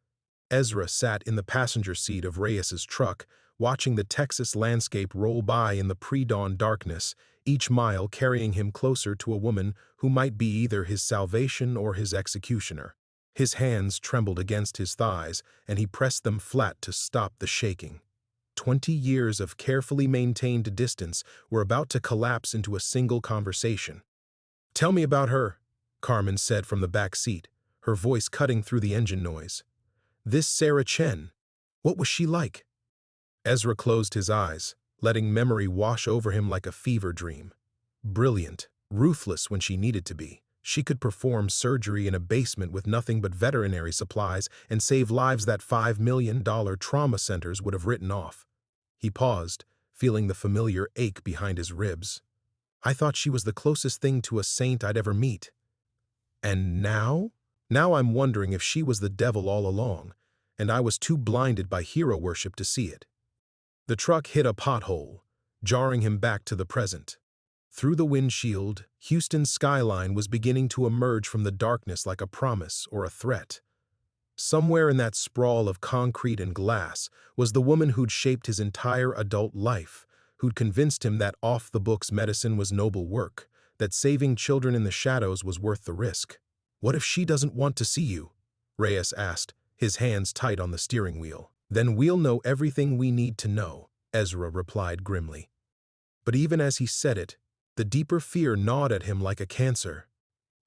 Ezra sat in the passenger seat of Reyes's truck, watching the Texas landscape roll by in the pre-dawn darkness, each mile carrying him closer to a woman who might be either his salvation or his executioner. His hands trembled against his thighs, and he pressed them flat to stop the shaking. 20 years of carefully maintained distance were about to collapse into a single conversation. "Tell me about her," Carmen said from the back seat, her voice cutting through the engine noise. "This Sarah Chen, what was she like?" Ezra closed his eyes, letting memory wash over him like a fever dream. Brilliant, ruthless when she needed to be, she could perform surgery in a basement with nothing but veterinary supplies and save lives that $5 million trauma centers would have written off. He paused, feeling the familiar ache behind his ribs. "I thought she was the closest thing to a saint I'd ever meet. And now? Now I'm wondering if she was the devil all along, and I was too blinded by hero worship to see it." The truck hit a pothole, jarring him back to the present. Through the windshield, Houston's skyline was beginning to emerge from the darkness like a promise or a threat. Somewhere in that sprawl of concrete and glass was the woman who'd shaped his entire adult life, who'd convinced him that off-the-books medicine was noble work, that saving children in the shadows was worth the risk. "What if she doesn't want to see you?" Reyes asked, his hands tight on the steering wheel. "Then we'll know everything we need to know," Ezra replied grimly. But even as he said it, the deeper fear gnawed at him like a cancer.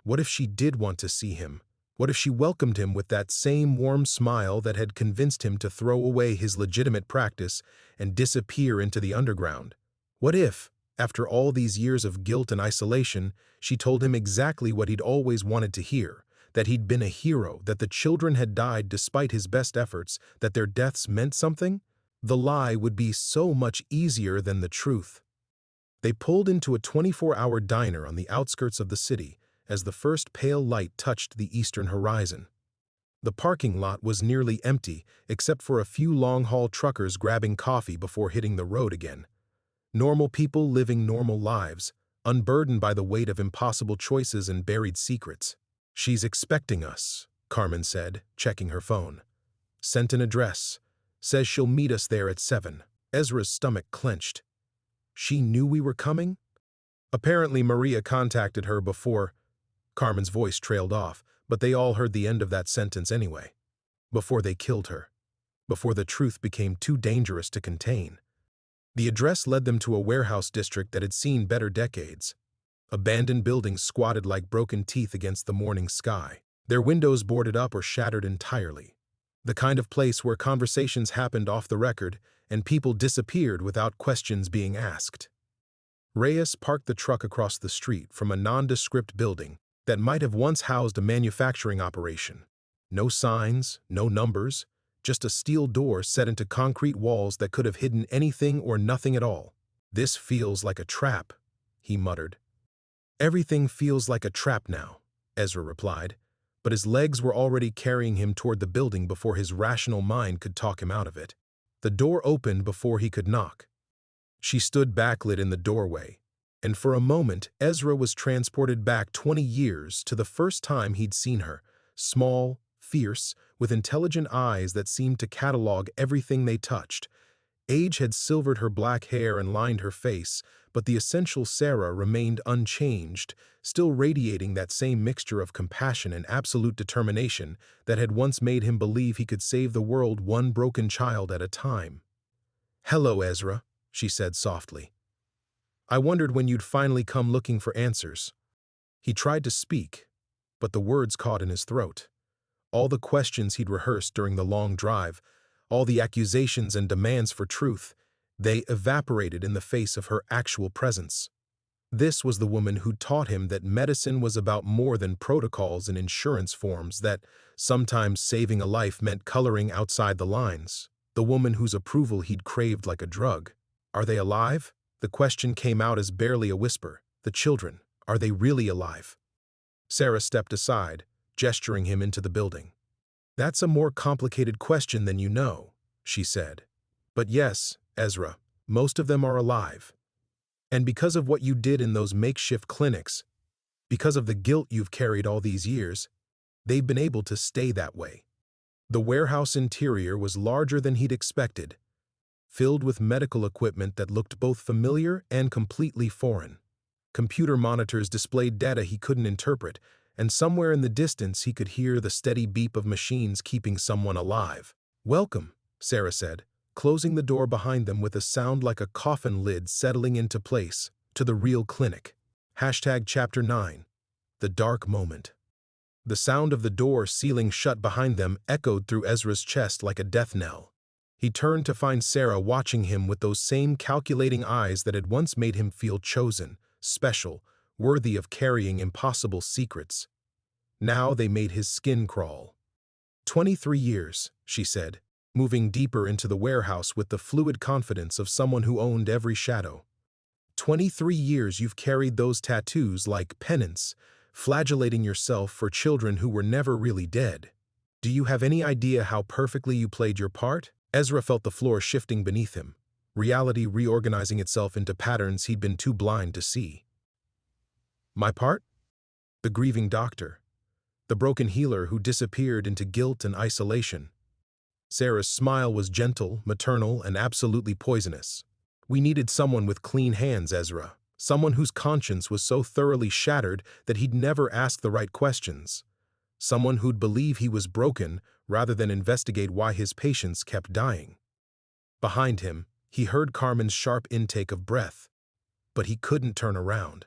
What if she did want to see him? What if she welcomed him with that same warm smile that had convinced him to throw away his legitimate practice and disappear into the underground? What if, after all these years of guilt and isolation, she told him exactly what he'd always wanted to hear, that he'd been a hero, that the children had died despite his best efforts, that their deaths meant something? The lie would be so much easier than the truth. They pulled into a 24-hour diner on the outskirts of the city as the first pale light touched the eastern horizon. The parking lot was nearly empty except for a few long-haul truckers grabbing coffee before hitting the road again. Normal people living normal lives, unburdened by the weight of impossible choices and buried secrets. "She's expecting us," Carmen said, checking her phone. "Sent an address. Says she'll meet us there at 7. Ezra's stomach clenched. "She knew we were coming?" "Apparently Maria contacted her before—" Carmen's voice trailed off, but they all heard the end of that sentence anyway. "Before they killed her. Before the truth became too dangerous to contain." The address led them to a warehouse district that had seen better decades. Abandoned buildings squatted like broken teeth against the morning sky, their windows boarded up or shattered entirely. The kind of place where conversations happened off the record and people disappeared without questions being asked. Reyes parked the truck across the street from a nondescript building that might have once housed a manufacturing operation. No signs, no numbers, just a steel door set into concrete walls that could have hidden anything or nothing at all. "This feels like a trap," he muttered. "Everything feels like a trap now," Ezra replied, but his legs were already carrying him toward the building before his rational mind could talk him out of it. The door opened before he could knock. She stood backlit in the doorway, and for a moment Ezra was transported back 20 years to the first time he'd seen her, small, fierce, with intelligent eyes that seemed to catalog everything they touched. Age had silvered her black hair and lined her face, but the essential Sarah remained unchanged, still radiating that same mixture of compassion and absolute determination that had once made him believe he could save the world one broken child at a time. "Hello, Ezra," she said softly. "I wondered when you'd finally come looking for answers." He tried to speak, but the words caught in his throat. All the questions he'd rehearsed during the long drive, All the accusations and demands for truth, they evaporated in the face of her actual presence. This was the woman who taught him that medicine was about more than protocols and insurance forms, that sometimes saving a life meant coloring outside the lines. The woman whose approval he'd craved like a drug. Are they alive? The question came out as barely a whisper. The children, are they really alive? Sarah stepped aside, gesturing him into the building. That's a more complicated question than you know, she said. But yes, Ezra, most of them are alive. And because of what you did in those makeshift clinics, because of the guilt you've carried all these years, they've been able to stay that way. The warehouse interior was larger than he'd expected, filled with medical equipment that looked both familiar and completely foreign. Computer monitors displayed data he couldn't interpret, and somewhere in the distance he could hear the steady beep of machines keeping someone alive. "Welcome," Sarah said, closing the door behind them with a sound like a coffin lid settling into place, "to the real clinic." Chapter 9. The Dark Moment. The sound of the door sealing shut behind them echoed through Ezra's chest like a death knell. He turned to find Sarah watching him with those same calculating eyes that had once made him feel chosen, special, worthy of carrying impossible secrets. Now they made his skin crawl. 23 years, she said, moving deeper into the warehouse with the fluid confidence of someone who owned every shadow. 23 years you've carried those tattoos like penance, flagellating yourself for children who were never really dead. Do you have any idea how perfectly you played your part? Ezra felt the floor shifting beneath him, reality reorganizing itself into patterns he'd been too blind to see. My part? The grieving doctor. The broken healer who disappeared into guilt and isolation. Sarah's smile was gentle, maternal, and absolutely poisonous. We needed someone with clean hands, Ezra. Someone whose conscience was so thoroughly shattered that he'd never ask the right questions. Someone who'd believe he was broken rather than investigate why his patients kept dying. Behind him, he heard Carmen's sharp intake of breath. But he couldn't turn around.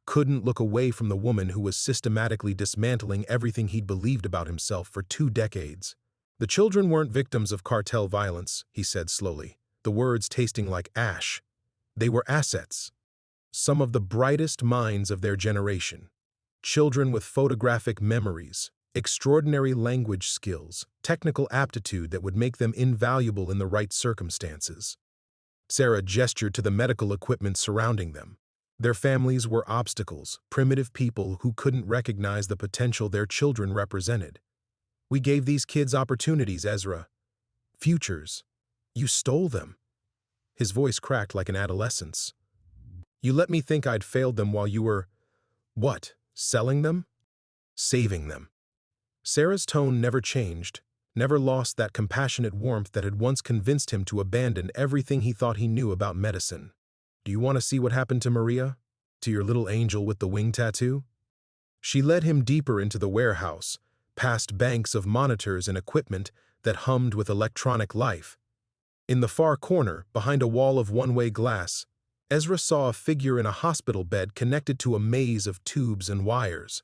Couldn't look away from the woman who was systematically dismantling everything he'd believed about himself for 2 decades. The children weren't victims of cartel violence, he said slowly, the words tasting like ash. They were assets. Some of the brightest minds of their generation. Children with photographic memories, extraordinary language skills, technical aptitude that would make them invaluable in the right circumstances. Sarah gestured to the medical equipment surrounding them. Their families were obstacles, primitive people who couldn't recognize the potential their children represented. We gave these kids opportunities, Ezra. Futures. You stole them. His voice cracked like an adolescent's. You let me think I'd failed them while you were, what, selling them? Saving them. Sarah's tone never changed, never lost that compassionate warmth that had once convinced him to abandon everything he thought he knew about medicine. Do you want to see what happened to Maria? To your little angel with the wing tattoo? She led him deeper into the warehouse, past banks of monitors and equipment that hummed with electronic life. In the far corner, behind a wall of one-way glass, Ezra saw a figure in a hospital bed connected to a maze of tubes and wires.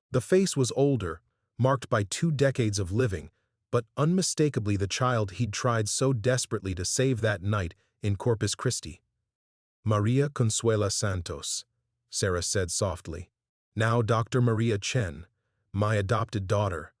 The face was older, marked by 2 decades of living, but unmistakably the child he'd tried so desperately to save that night in Corpus Christi. Maria Consuela Santos, Sarah said softly. Now Dr. Maria Chen, my adopted daughter,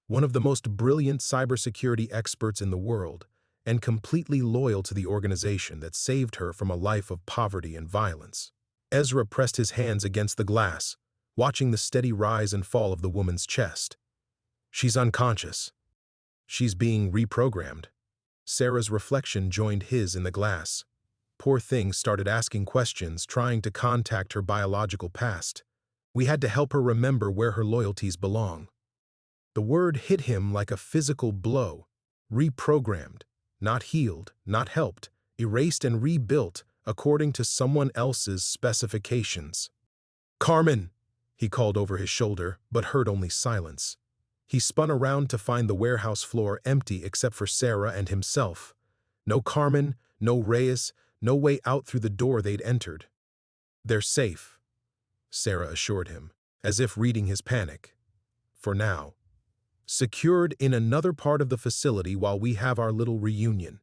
one of the most brilliant cybersecurity experts in the world, and completely loyal to the organization that saved her from a life of poverty and violence. Ezra pressed his hands against the glass, watching the steady rise and fall of the woman's chest. She's unconscious. She's being reprogrammed. Sarah's reflection joined his in the glass. Poor thing started asking questions, trying to contact her biological past. We had to help her remember where her loyalties belong. The word hit him like a physical blow. Reprogrammed. Not healed, not helped, erased and rebuilt according to someone else's specifications. Carmen, he called over his shoulder, but heard only silence. He spun around to find the warehouse floor empty except for Sarah and himself. No Carmen, no Reyes, no way out through the door they'd entered. They're safe, Sarah assured him, as if reading his panic. For now. secured in another part of the facility while we have our little reunion."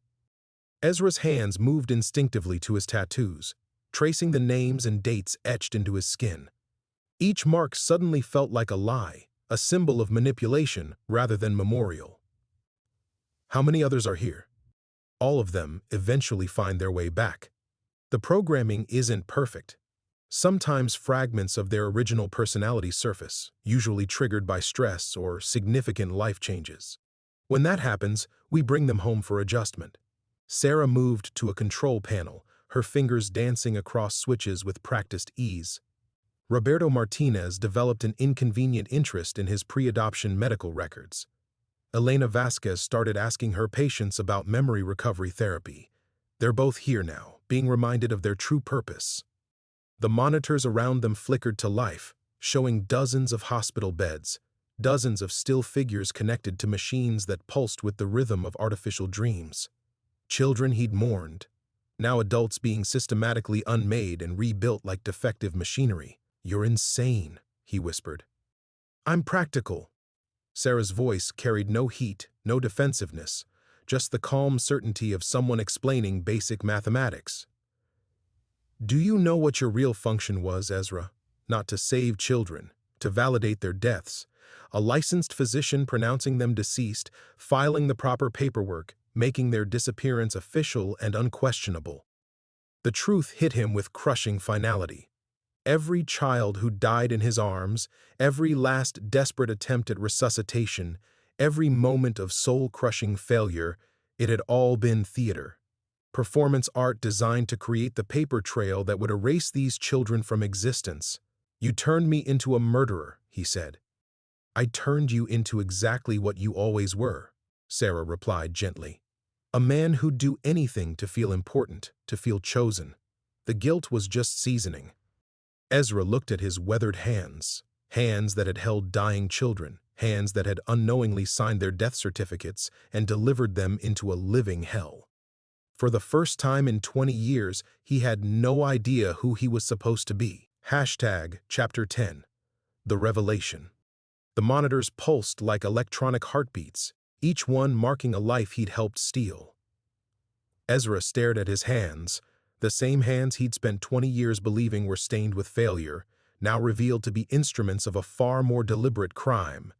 Ezra's hands moved instinctively to his tattoos, tracing the names and dates etched into his skin. Each mark suddenly felt like a lie, a symbol of manipulation rather than memorial. "How many others are here?" "All of them eventually find their way back. The programming isn't perfect. Sometimes fragments of their original personality surface, usually triggered by stress or significant life changes. When that happens, we bring them home for adjustment." Sarah moved to a control panel, her fingers dancing across switches with practiced ease. Roberto Martinez developed an inconvenient interest in his pre-adoption medical records. Elena Vasquez started asking her patients about memory recovery therapy. They're both here now, being reminded of their true purpose. The monitors around them flickered to life, showing dozens of hospital beds, dozens of still figures connected to machines that pulsed with the rhythm of artificial dreams. Children he'd mourned, now adults being systematically unmade and rebuilt like defective machinery. "You're insane," he whispered. "I'm practical." Sarah's voice carried no heat, no defensiveness, just the calm certainty of someone explaining basic mathematics. "Do you know what your real function was, Ezra? Not to save children, to validate their deaths. A licensed physician pronouncing them deceased, filing the proper paperwork, making their disappearance official and unquestionable." The truth hit him with crushing finality. Every child who died in his arms, every last desperate attempt at resuscitation, every moment of soul-crushing failure, it had all been theater. Performance art designed to create the paper trail that would erase these children from existence. "You turned me into a murderer," he said. "I turned you into exactly what you always were," Sarah replied gently. "A man who'd do anything to feel important, to feel chosen. The guilt was just seasoning." Ezra looked at his weathered hands, hands that had held dying children, hands that had unknowingly signed their death certificates and delivered them into a living hell. For the first time in 20 years, he had no idea who he was supposed to be. Chapter 10. The Revelation. The monitors pulsed like electronic heartbeats, each one marking a life he'd helped steal. Ezra stared at his hands, the same hands he'd spent 20 years believing were stained with failure, now revealed to be instruments of a far more deliberate crime.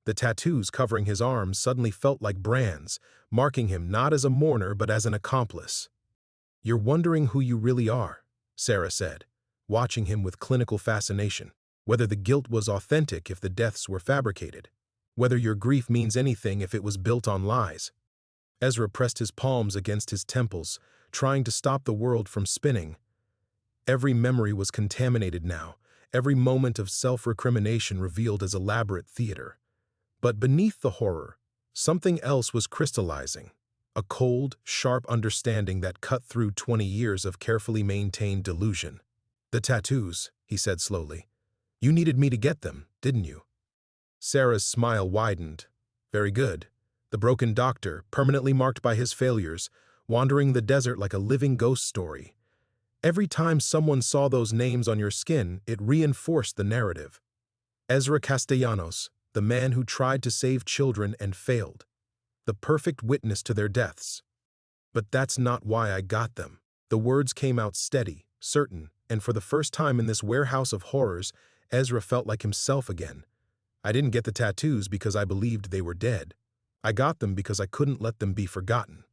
The tattoos covering his arms suddenly felt like brands, marking him not as a mourner but as an accomplice. "You're wondering who you really are," Sarah said, watching him with clinical fascination. "Whether the guilt was authentic if the deaths were fabricated. Whether your grief means anything if it was built on lies." Ezra pressed his palms against his temples, trying to stop the world from spinning. Every memory was contaminated now, every moment of self-recrimination revealed as elaborate theater. But beneath the horror, something else was crystallizing, a cold, sharp understanding that cut through 20 years of carefully maintained delusion. "The tattoos," he said slowly. "You needed me to get them, didn't you?" Sarah's smile widened. "Very good. The broken doctor, permanently marked by his failures, wandering the desert like a living ghost story. Every time someone saw those names on your skin, it reinforced the narrative. Ezra Castellanos, the man who tried to save children and failed. The perfect witness to their deaths. But that's not why I got them." The words came out steady, certain, and for the first time in this warehouse of horrors, Ezra felt like himself again. "I didn't get the tattoos because I believed they were dead. I got them because I couldn't let them be forgotten."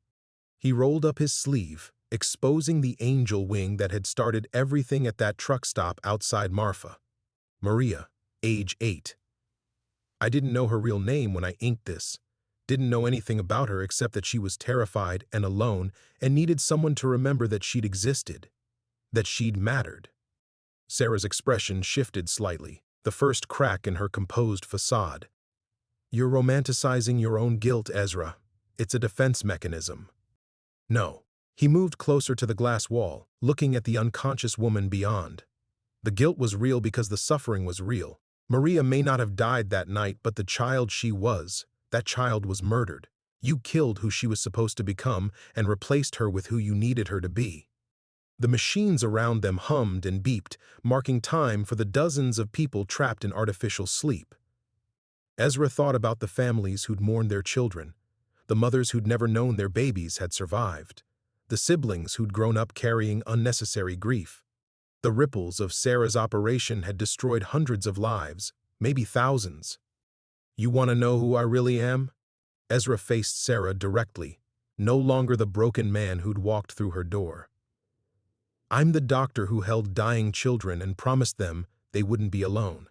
He rolled up his sleeve, exposing the angel wing that had started everything at that truck stop outside Marfa. Maria, age 8. I didn't know her real name when I inked this. Didn't know anything about her except that she was terrified and alone and needed someone to remember that she'd existed, that she'd mattered. Sarah's expression shifted slightly, the first crack in her composed facade. "You're romanticizing your own guilt, Ezra. It's a defense mechanism." "No." He moved closer to the glass wall, looking at the unconscious woman beyond. "The guilt was real because the suffering was real. Maria may not have died that night, but the child she was, that child was murdered. You killed who she was supposed to become and replaced her with who you needed her to be." The machines around them hummed and beeped, marking time for the dozens of people trapped in artificial sleep. Ezra thought about the families who'd mourned their children, the mothers who'd never known their babies had survived, the siblings who'd grown up carrying unnecessary grief. The ripples of Sarah's operation had destroyed hundreds of lives, maybe thousands. "You want to know who I really am?" Ezra faced Sarah directly, no longer the broken man who'd walked through her door. "I'm the doctor who held dying children and promised them they wouldn't be alone.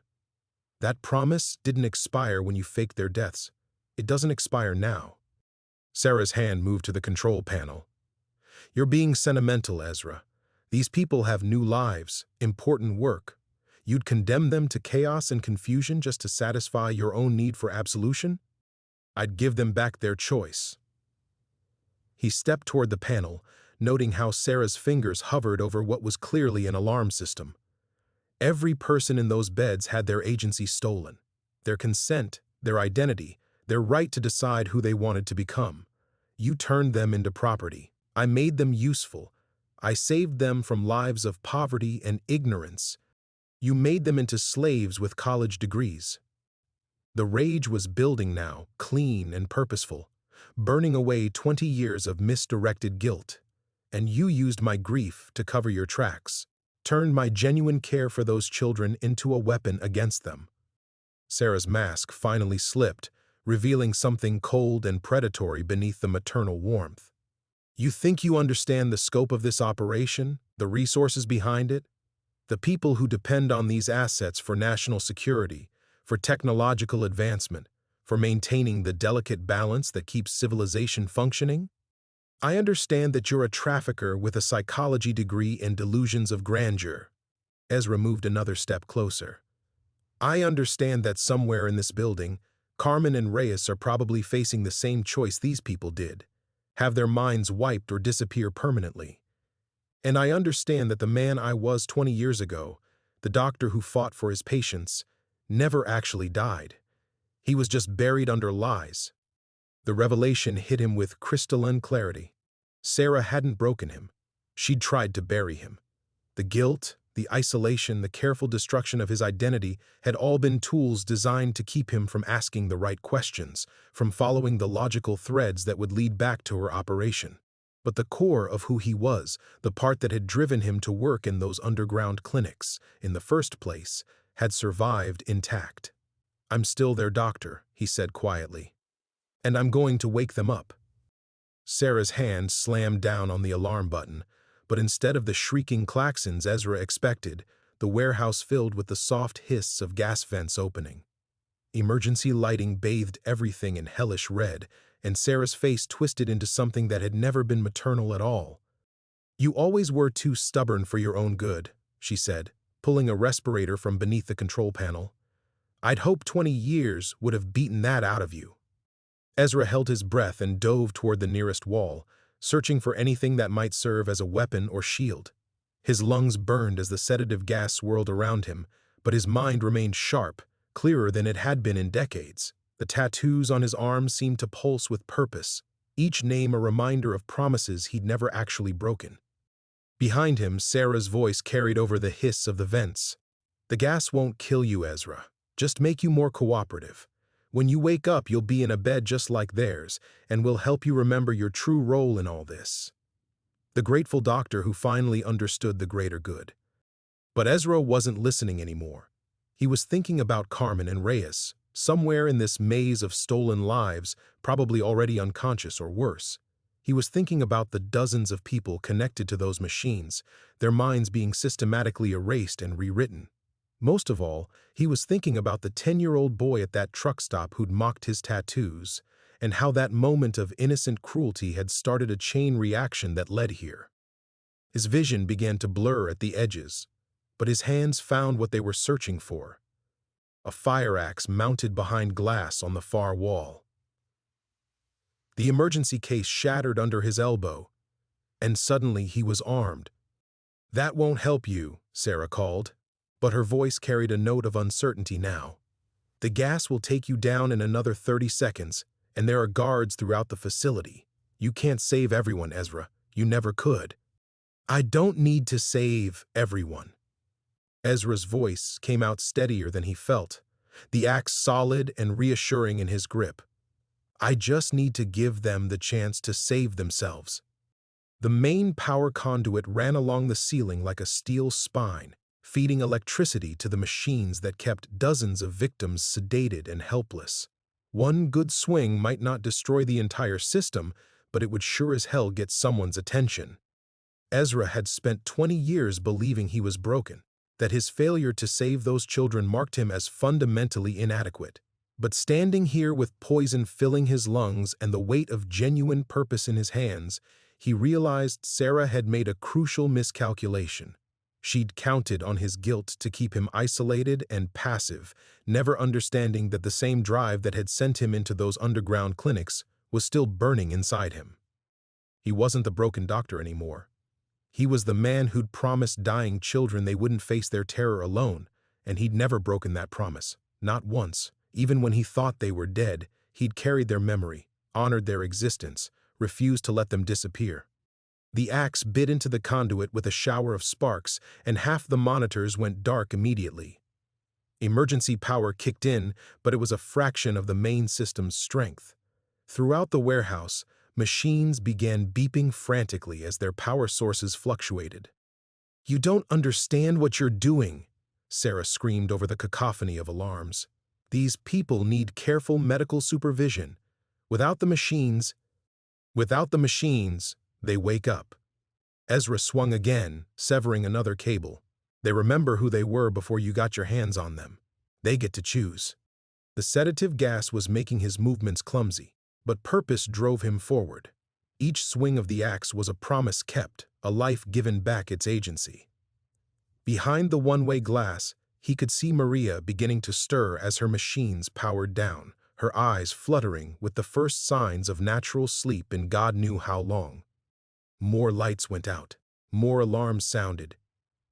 That promise didn't expire when you faked their deaths. It doesn't expire now." Sarah's hand moved to the control panel. "You're being sentimental, Ezra. These people have new lives, important work. You'd condemn them to chaos and confusion just to satisfy your own need for absolution? I'd give them back their choice." He stepped toward the panel, noting how Sarah's fingers hovered over what was clearly an alarm system. Every person in those beds had their agency stolen, their consent, their identity, their right to decide who they wanted to become. You turned them into property. I made them useful. I saved them from lives of poverty and ignorance. You made them into slaves with college degrees. The rage was building now, clean and purposeful, burning away 20 years of misdirected guilt. And you used my grief to cover your tracks, turned my genuine care for those children into a weapon against them. Sarah's mask finally slipped, revealing something cold and predatory beneath the maternal warmth. "You think you understand the scope of this operation, the resources behind it? The people who depend on these assets for national security, for technological advancement, for maintaining the delicate balance that keeps civilization functioning? I understand that you're a trafficker with a psychology degree and delusions of grandeur." Ezra moved another step closer. "I understand that somewhere in this building, Carmen and Reyes are probably facing the same choice these people did, have their minds wiped or disappear permanently. And I understand that the man I was 20 years ago, the doctor who fought for his patients, never actually died. He was just buried under lies." The revelation hit him with crystalline clarity. Sarah hadn't broken him. She'd tried to bury him. The guilt, the isolation, the careful destruction of his identity had all been tools designed to keep him from asking the right questions, from following the logical threads that would lead back to her operation. But the core of who he was, the part that had driven him to work in those underground clinics, in the first place, had survived intact. "I'm still their doctor," he said quietly. "And I'm going to wake them up." Sarah's hand slammed down on the alarm button, but instead of the shrieking klaxons Ezra expected, the warehouse filled with the soft hiss of gas vents opening. Emergency lighting bathed everything in hellish red, and Sarah's face twisted into something that had never been maternal at all. "You always were too stubborn for your own good," she said, pulling a respirator from beneath the control panel. "I'd hoped 20 years would have beaten that out of you." Ezra held his breath and dove toward the nearest wall, searching for anything that might serve as a weapon or shield. His lungs burned as the sedative gas swirled around him, but his mind remained sharp, clearer than it had been in decades. The tattoos on his arms seemed to pulse with purpose, each name a reminder of promises he'd never actually broken. Behind him, Sarah's voice carried over the hiss of the vents. "The gas won't kill you, Ezra. Just make you more cooperative. When you wake up, you'll be in a bed just like theirs, and we'll help you remember your true role in all this." The grateful doctor who finally understood the greater good. But Ezra wasn't listening anymore. He was thinking about Carmen and Reyes, somewhere in this maze of stolen lives, probably already unconscious or worse. He was thinking about the dozens of people connected to those machines, their minds being systematically erased and rewritten. Most of all, he was thinking about the 10-year-old boy at that truck stop who'd mocked his tattoos, and how that moment of innocent cruelty had started a chain reaction that led here. His vision began to blur at the edges, but his hands found what they were searching for: a fire axe mounted behind glass on the far wall. The emergency case shattered under his elbow, and suddenly he was armed. "That won't help you," Sarah called, but her voice carried a note of uncertainty now. "The gas will take you down in another 30 seconds, and there are guards throughout the facility. You can't save everyone, Ezra. You never could." "I don't need to save everyone." Ezra's voice came out steadier than he felt, the axe solid and reassuring in his grip. I just need to give them the chance to save themselves. The main power conduit ran along the ceiling like a steel spine, feeding electricity to the machines that kept dozens of victims sedated and helpless. One good swing might not destroy the entire system, but it would sure as hell get someone's attention. Ezra had spent 20 years believing he was broken, that his failure to save those children marked him as fundamentally inadequate. But standing here with poison filling his lungs and the weight of genuine purpose in his hands, he realized Sarah had made a crucial miscalculation. She'd counted on his guilt to keep him isolated and passive, never understanding that the same drive that had sent him into those underground clinics was still burning inside him. He wasn't the broken doctor anymore. He was the man who'd promised dying children they wouldn't face their terror alone, and he'd never broken that promise, not once. Even when he thought they were dead, he'd carried their memory, honored their existence, refused to let them disappear. The axe bit into the conduit with a shower of sparks, and half the monitors went dark immediately. Emergency power kicked in, but it was a fraction of the main system's strength. Throughout the warehouse, machines began beeping frantically as their power sources fluctuated. "You don't understand what you're doing," Sarah screamed over the cacophony of alarms. "These people need careful medical supervision. Without the machines, they wake up." Ezra swung again, severing another cable. "They remember who they were before you got your hands on them. They get to choose." The sedative gas was making his movements clumsy, but purpose drove him forward. Each swing of the axe was a promise kept, a life given back its agency. Behind the one-way glass, he could see Maria beginning to stir as her machines powered down, her eyes fluttering with the first signs of natural sleep in God knew how long. More lights went out, more alarms sounded,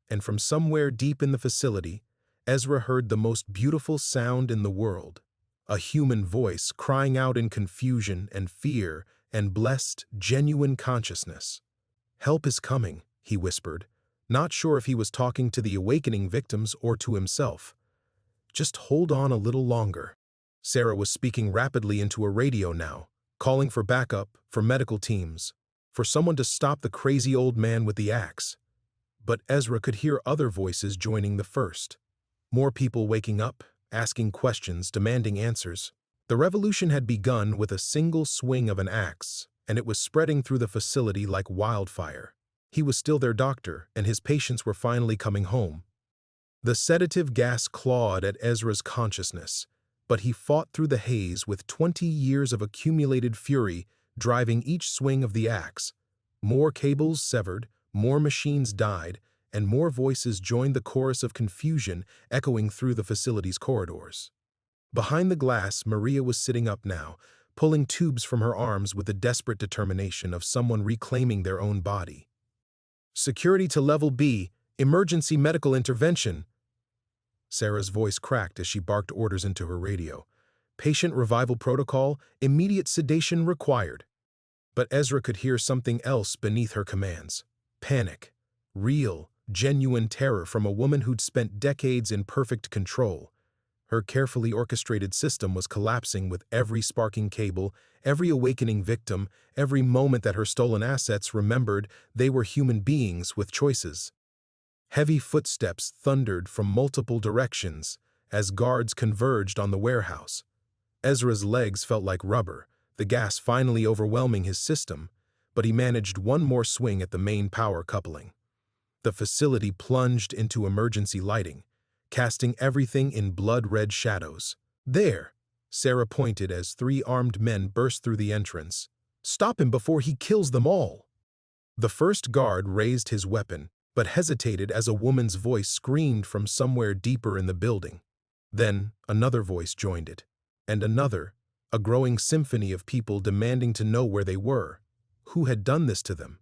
and from somewhere deep in the facility, Ezra heard the most beautiful sound in the world, a human voice crying out in confusion and fear and blessed, genuine consciousness. "Help is coming," he whispered, not sure if he was talking to the awakening victims or to himself. "Just hold on a little longer." Sarah was speaking rapidly into a radio now, calling for backup, for medical teams, for someone to stop the crazy old man with the axe. But Ezra could hear other voices joining the first. More people waking up, asking questions, demanding answers. The revolution had begun with a single swing of an axe, and it was spreading through the facility like wildfire. He was still their doctor, and his patients were finally coming home. The sedative gas clawed at Ezra's consciousness, but he fought through the haze with 20 years of accumulated fury driving each swing of the axe. More cables severed, more machines died, and more voices joined the chorus of confusion echoing through the facility's corridors. Behind the glass, Maria was sitting up now, pulling tubes from her arms with the desperate determination of someone reclaiming their own body. "Security to Level B, emergency medical intervention." Sarah's voice cracked as she barked orders into her radio. "Patient revival protocol, immediate sedation required." But Ezra could hear something else beneath her commands. Panic. Real, genuine terror from a woman who'd spent decades in perfect control. Her carefully orchestrated system was collapsing with every sparking cable, every awakening victim, every moment that her stolen assets remembered they were human beings with choices. Heavy footsteps thundered from multiple directions as guards converged on the warehouse. Ezra's legs felt like rubber, the gas finally overwhelming his system, but he managed one more swing at the main power coupling. The facility plunged into emergency lighting, casting everything in blood-red shadows. "There," Sarah pointed as 3 armed men burst through the entrance. "Stop him before he kills them all." The first guard raised his weapon, but hesitated as a woman's voice screamed from somewhere deeper in the building. Then another voice joined it, and another, a growing symphony of people demanding to know where they were, who had done this to them,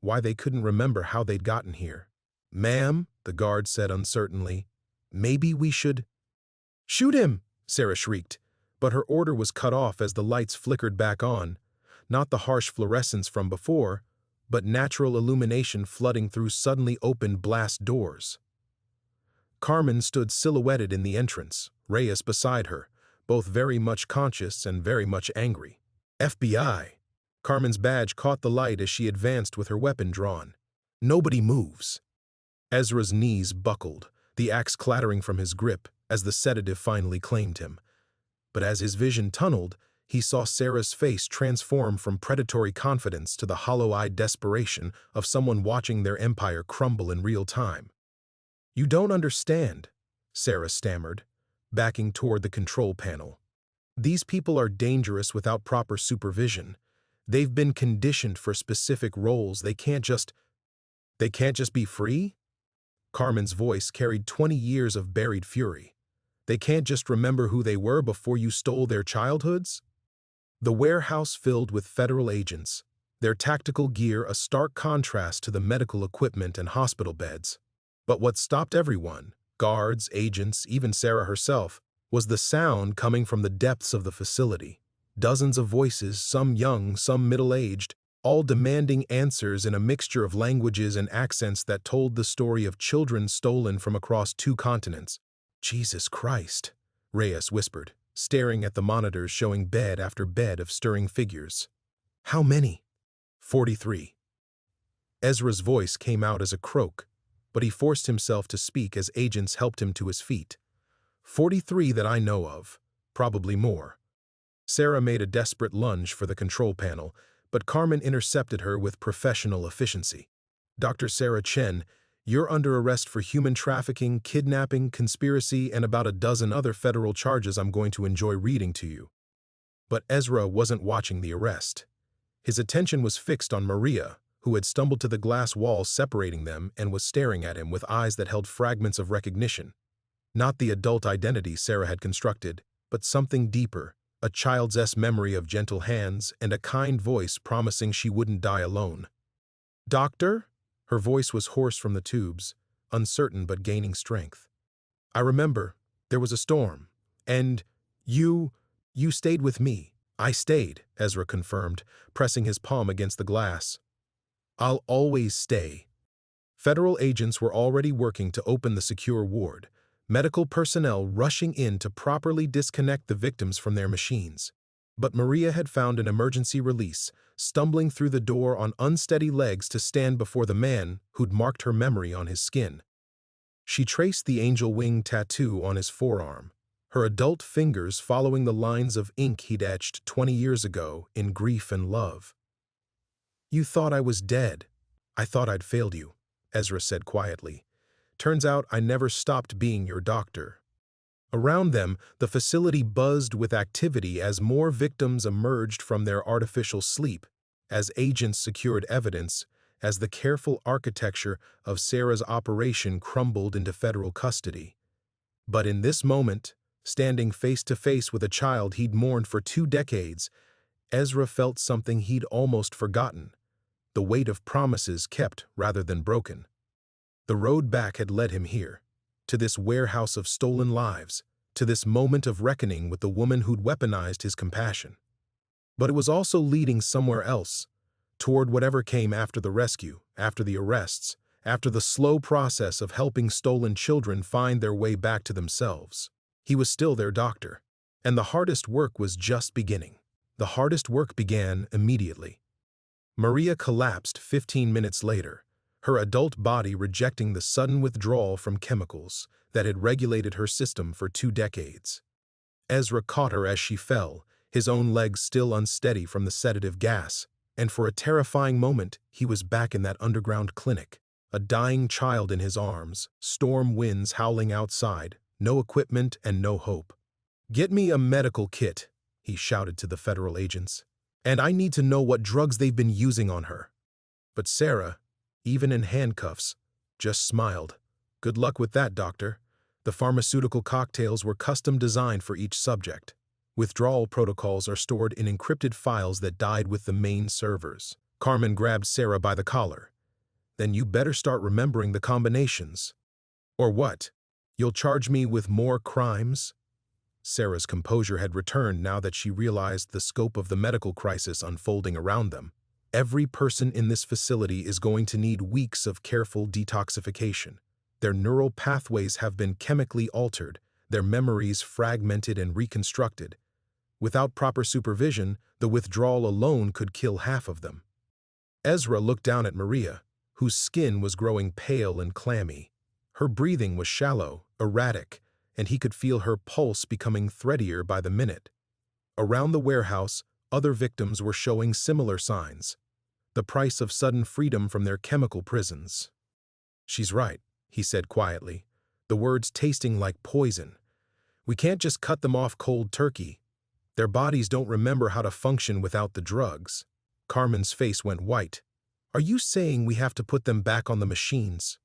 why they couldn't remember how they'd gotten here. "Ma'am," the guard said uncertainly, "maybe we should—" "Shoot him!" Sarah shrieked, but her order was cut off as the lights flickered back on, not the harsh fluorescence from before, but natural illumination flooding through suddenly opened blast doors. Carmen stood silhouetted in the entrance, Reyes beside her, both very much conscious and very much angry. FBI. Carmen's badge caught the light as she advanced with her weapon drawn. Nobody moves. Ezra's knees buckled, the axe clattering from his grip as the sedative finally claimed him. But as his vision tunneled, he saw Sarah's face transform from predatory confidence to the hollow-eyed desperation of someone watching their empire crumble in real time. "You don't understand," Sarah stammered, backing toward the control panel. "These people are dangerous without proper supervision. They've been conditioned for specific roles. They can't just be free?" Carmen's voice carried 20 years of buried fury. "They can't just remember who they were before you stole their childhoods?" The warehouse filled with federal agents, their tactical gear a stark contrast to the medical equipment and hospital beds. But what stopped everyone, guards, agents, even Sarah herself, was the sound coming from the depths of the facility. Dozens of voices, some young, some middle-aged, all demanding answers in a mixture of languages and accents that told the story of children stolen from across 2 continents. "Jesus Christ," Reyes whispered, staring at the monitors showing bed after bed of stirring figures. "How many?" 43. Ezra's voice came out as a croak, but he forced himself to speak as agents helped him to his feet. 43 that I know of, probably more." Sarah made a desperate lunge for the control panel, but Carmen intercepted her with professional efficiency. "Dr. Sarah Chen, you're under arrest for human trafficking, kidnapping, conspiracy, and about a dozen other federal charges I'm going to enjoy reading to you." But Ezra wasn't watching the arrest. His attention was fixed on Maria, who had stumbled to the glass wall separating them and was staring at him with eyes that held fragments of recognition. Not the adult identity Sarah had constructed, but something deeper, a child's memory of gentle hands and a kind voice promising she wouldn't die alone. "Doctor?" Her voice was hoarse from the tubes, uncertain but gaining strength. "I remember, there was a storm, and you stayed with me." "I stayed," Ezra confirmed, pressing his palm against the glass. "I'll always stay." Federal agents were already working to open the secure ward, medical personnel rushing in to properly disconnect the victims from their machines. But Maria had found an emergency release, stumbling through the door on unsteady legs to stand before the man who'd marked her memory on his skin. She traced the angel wing tattoo on his forearm, her adult fingers following the lines of ink he'd etched 20 years ago in grief and love. "You thought I was dead. I thought I'd failed you," Ezra said quietly. "Turns out I never stopped being your doctor." Around them, the facility buzzed with activity as more victims emerged from their artificial sleep, as agents secured evidence, as the careful architecture of Sarah's operation crumbled into federal custody. But in this moment, standing face to face with a child he'd mourned for 2 decades, Ezra felt something he'd almost forgotten, the weight of promises kept rather than broken. The road back had led him here, to this warehouse of stolen lives, to this moment of reckoning with the woman who'd weaponized his compassion. But it was also leading somewhere else, toward whatever came after the rescue, after the arrests, after the slow process of helping stolen children find their way back to themselves. He was still their doctor, and the hardest work was just beginning. The hardest work began immediately. Maria collapsed 15 minutes later, her adult body rejecting the sudden withdrawal from chemicals that had regulated her system for 2 decades. Ezra caught her as she fell, his own legs still unsteady from the sedative gas, and for a terrifying moment he was back in that underground clinic, a dying child in his arms, storm winds howling outside, no equipment and no hope. "Get me a medical kit," he shouted to the federal agents, "and I need to know what drugs they've been using on her." But Sarah, even in handcuffs, just smiled. "Good luck with that, doctor." The pharmaceutical cocktails were custom designed for each subject. Withdrawal protocols are stored in encrypted files that died with the main servers. Carmen grabbed Sarah by the collar. "Then you better start remembering the combinations." "Or what? You'll charge me with more crimes?" Sarah's composure had returned now that she realized the scope of the medical crisis unfolding around them. Every person in this facility is going to need weeks of careful detoxification. Their neural pathways have been chemically altered, their memories fragmented and reconstructed. Without proper supervision, the withdrawal alone could kill half of them. Ezra looked down at Maria, whose skin was growing pale and clammy. Her breathing was shallow, erratic, and he could feel her pulse becoming threadier by the minute. Around the warehouse, other victims were showing similar signs, the price of sudden freedom from their chemical prisons. "She's right," he said quietly, the words tasting like poison. "We can't just cut them off cold turkey. Their bodies don't remember how to function without the drugs." Carmen's face went white. "Are you saying we have to put them back on the machines?"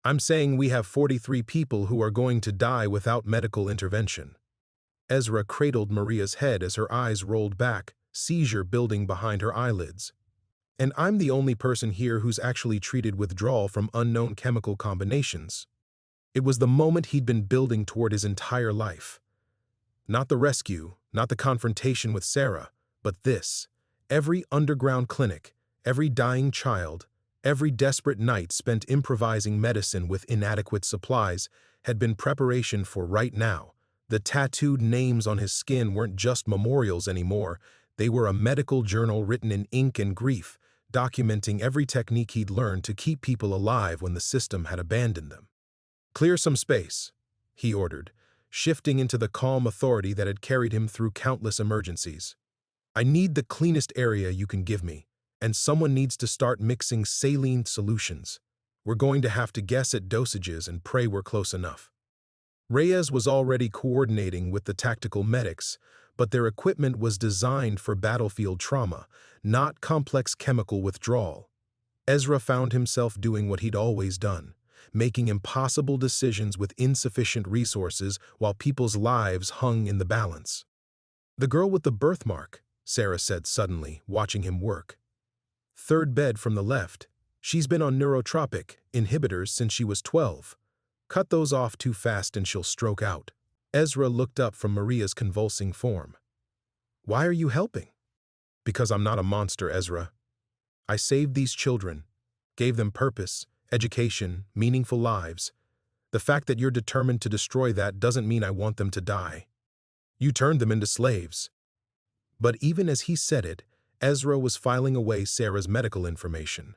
"I'm saying we have 43 people who are going to die without medical intervention." Ezra cradled Maria's head as her eyes rolled back, seizure building behind her eyelids. "And I'm the only person here who's actually treated withdrawal from unknown chemical combinations." It was the moment he'd been building toward his entire life. Not the rescue, not the confrontation with Sarah, but this. Every underground clinic, every dying child, every desperate night spent improvising medicine with inadequate supplies had been preparation for right now. The tattooed names on his skin weren't just memorials anymore. They were a medical journal written in ink and grief, documenting every technique he'd learned to keep people alive when the system had abandoned them. "Clear some space," he ordered, shifting into the calm authority that had carried him through countless emergencies. "I need the cleanest area you can give me, and someone needs to start mixing saline solutions. We're going to have to guess at dosages and pray we're close enough." Reyes was already coordinating with the tactical medics, but their equipment was designed for battlefield trauma, not complex chemical withdrawal. Ezra found himself doing what he'd always done, making impossible decisions with insufficient resources while people's lives hung in the balance. "The girl with the birthmark," Sarah said suddenly, watching him work. "Third bed from the left. She's been on neurotropic inhibitors since she was 12. Cut those off too fast and she'll stroke out." Ezra looked up from Maria's convulsing form. "Why are you helping?" "Because I'm not a monster, Ezra. I saved these children, gave them purpose, education, meaningful lives. The fact that you're determined to destroy that doesn't mean I want them to die. You turned them into slaves." But even as he said it, Ezra was filing away Sarah's medical information.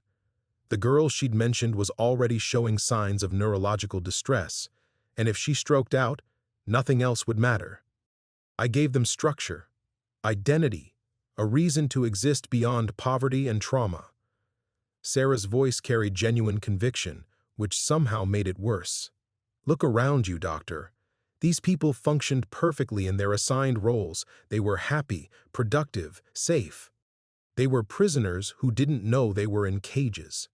The girl she'd mentioned was already showing signs of neurological distress, and if she stroked out, nothing else would matter. "I gave them structure, identity, a reason to exist beyond poverty and trauma." Sarah's voice carried genuine conviction, which somehow made it worse. "Look around you, doctor. These people functioned perfectly in their assigned roles. They were happy, productive, safe. They were prisoners who didn't know they were in cages."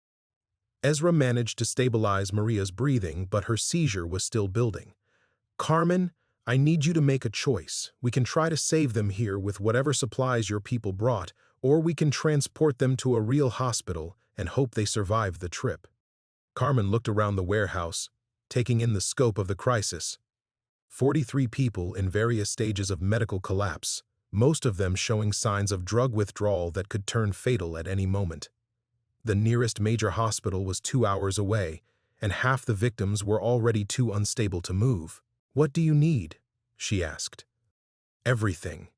Ezra managed to stabilize Maria's breathing, but her seizure was still building. "Carmen, I need you to make a choice. We can try to save them here with whatever supplies your people brought, or we can transport them to a real hospital and hope they survive the trip." Carmen looked around the warehouse, taking in the scope of the crisis. 43 people in various stages of medical collapse, most of them showing signs of drug withdrawal that could turn fatal at any moment. The nearest major hospital was 2 hours away, and half the victims were already too unstable to move. "What do you need?" she asked. "Everything."